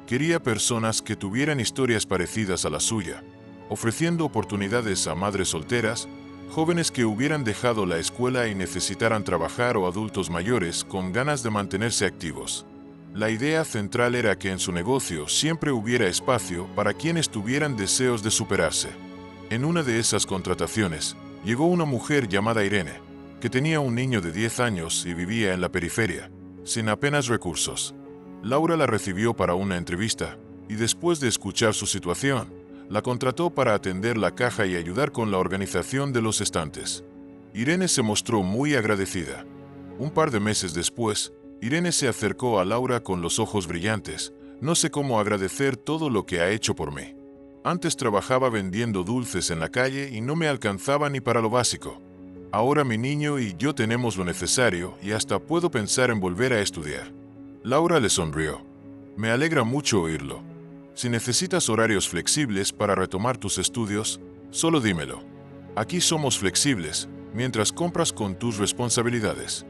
Quería personas que tuvieran historias parecidas a la suya, ofreciendo oportunidades a madres solteras, jóvenes que hubieran dejado la escuela y necesitaran trabajar o adultos mayores con ganas de mantenerse activos. La idea central era que en su negocio siempre hubiera espacio para quienes tuvieran deseos de superarse. En una de esas contrataciones, llegó una mujer llamada Irene, que tenía un niño de 10 años y vivía en la periferia, sin apenas recursos. Laura la recibió para una entrevista y después de escuchar su situación, la contrató para atender la caja y ayudar con la organización de los estantes. Irene se mostró muy agradecida. Un par de meses después, Irene se acercó a Laura con los ojos brillantes. No sé cómo agradecer todo lo que ha hecho por mí. Antes trabajaba vendiendo dulces en la calle y no me alcanzaba ni para lo básico. Ahora mi niño y yo tenemos lo necesario y hasta puedo pensar en volver a estudiar. Laura le sonrió. Me alegra mucho oírlo. Si necesitas horarios flexibles para retomar tus estudios, solo dímelo. Aquí somos flexibles, mientras compras con tus responsabilidades.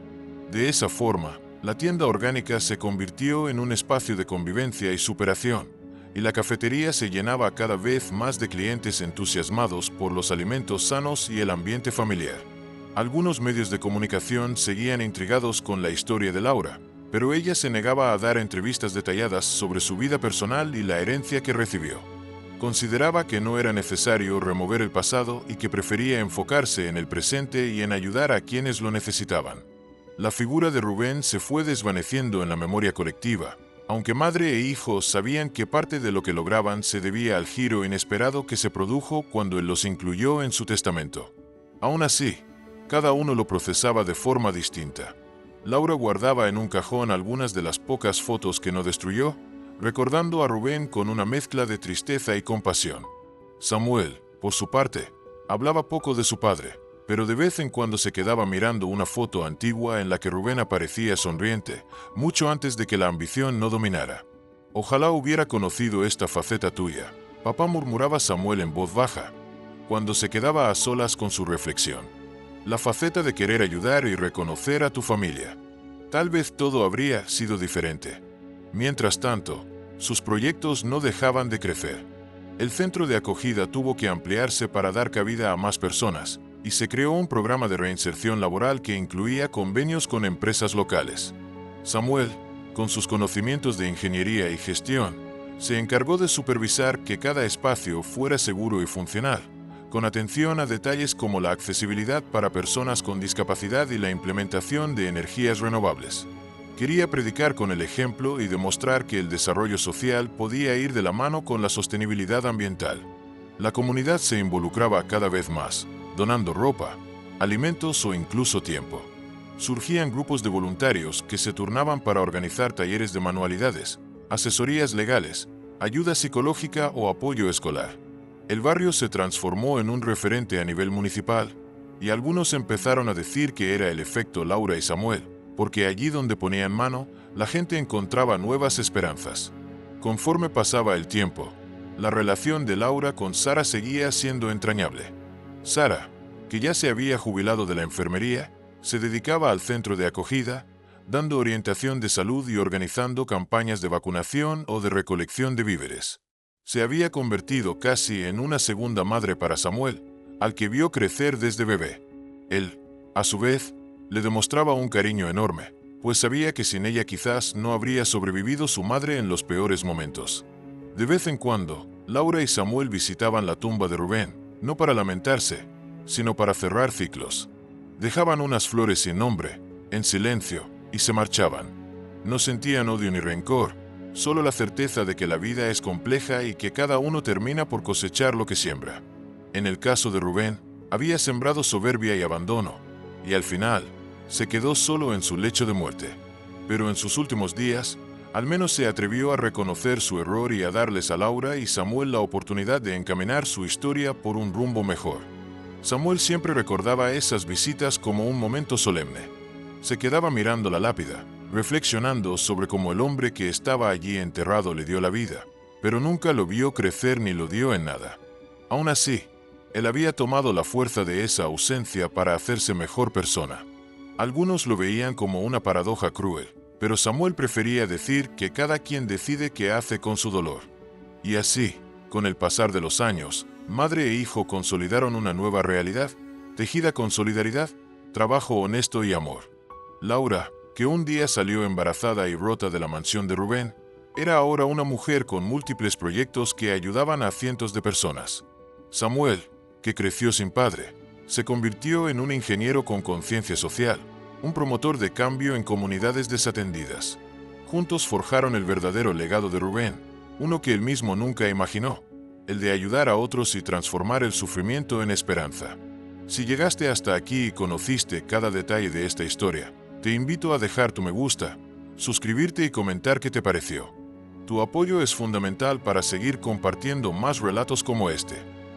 De esa forma, la tienda orgánica se convirtió en un espacio de convivencia y superación, y la cafetería se llenaba cada vez más de clientes entusiasmados por los alimentos sanos y el ambiente familiar. Algunos medios de comunicación seguían intrigados con la historia de Laura, pero ella se negaba a dar entrevistas detalladas sobre su vida personal y la herencia que recibió. Consideraba que no era necesario remover el pasado y que prefería enfocarse en el presente y en ayudar a quienes lo necesitaban. La figura de Rubén se fue desvaneciendo en la memoria colectiva, aunque madre e hijo sabían que parte de lo que lograban se debía al giro inesperado que se produjo cuando él los incluyó en su testamento. Aún así, cada uno lo procesaba de forma distinta. Laura guardaba en un cajón algunas de las pocas fotos que no destruyó, recordando a Rubén con una mezcla de tristeza y compasión. Samuel, por su parte, hablaba poco de su padre, pero de vez en cuando se quedaba mirando una foto antigua en la que Rubén aparecía sonriente, mucho antes de que la ambición no dominara. Ojalá hubiera conocido esta faceta tuya, papá, murmuraba Samuel en voz baja, cuando se quedaba a solas con su reflexión. La faceta de querer ayudar y reconocer a tu familia. tal vez todo habría sido diferente. Mientras tanto, sus proyectos no dejaban de crecer. El centro de acogida tuvo que ampliarse para dar cabida a más personas, y se creó un programa de reinserción laboral que incluía convenios con empresas locales. Samuel, con sus conocimientos de ingeniería y gestión, se encargó de supervisar que cada espacio fuera seguro y funcional, con atención a detalles como la accesibilidad para personas con discapacidad y la implementación de energías renovables. Quería predicar con el ejemplo y demostrar que el desarrollo social podía ir de la mano con la sostenibilidad ambiental. La comunidad se involucraba cada vez más, donando ropa, alimentos o incluso tiempo. Surgían grupos de voluntarios que se turnaban para organizar talleres de manualidades, asesorías legales, ayuda psicológica o apoyo escolar. El barrio se transformó en un referente a nivel municipal, y algunos empezaron a decir que era el efecto Laura y Samuel, porque allí donde ponían mano, la gente encontraba nuevas esperanzas. Conforme pasaba el tiempo, la relación de Laura con Sara seguía siendo entrañable. Sara, que ya se había jubilado de la enfermería, se dedicaba al centro de acogida, dando orientación de salud y organizando campañas de vacunación o de recolección de víveres. Se había convertido casi en una segunda madre para Samuel, al que vio crecer desde bebé. Él, a su vez, le demostraba un cariño enorme, pues sabía que sin ella quizás no habría sobrevivido su madre en los peores momentos. De vez en cuando, Laura y Samuel visitaban la tumba de Rubén, no para lamentarse, sino para cerrar ciclos. Dejaban unas flores sin nombre, en silencio, y se marchaban. No sentían odio ni rencor, solo la certeza de que la vida es compleja y que cada uno termina por cosechar lo que siembra. En el caso de Rubén, había sembrado soberbia y abandono, y al final, se quedó solo en su lecho de muerte. Pero en sus últimos días, al menos se atrevió a reconocer su error y a darles a Laura y Samuel la oportunidad de encaminar su historia por un rumbo mejor. Samuel siempre recordaba esas visitas como un momento solemne. Se quedaba mirando la lápida, reflexionando sobre cómo el hombre que estaba allí enterrado le dio la vida, pero nunca lo vio crecer ni lo dio en nada. Aún así, él había tomado la fuerza de esa ausencia para hacerse mejor persona. Algunos lo veían como una paradoja cruel, pero Samuel prefería decir que cada quien decide qué hace con su dolor. Y así, con el pasar de los años, madre e hijo consolidaron una nueva realidad, tejida con solidaridad, trabajo honesto y amor. Laura, que un día salió embarazada y rota de la mansión de Rubén, era ahora una mujer con múltiples proyectos que ayudaban a cientos de personas. Samuel, que creció sin padre, se convirtió en un ingeniero con conciencia social, un promotor de cambio en comunidades desatendidas. Juntos forjaron el verdadero legado de Rubén, uno que él mismo nunca imaginó, el de ayudar a otros y transformar el sufrimiento en esperanza. Si llegaste hasta aquí y conociste cada detalle de esta historia, te invito a dejar tu me gusta, suscribirte y comentar qué te pareció. Tu apoyo es fundamental para seguir compartiendo más relatos como este.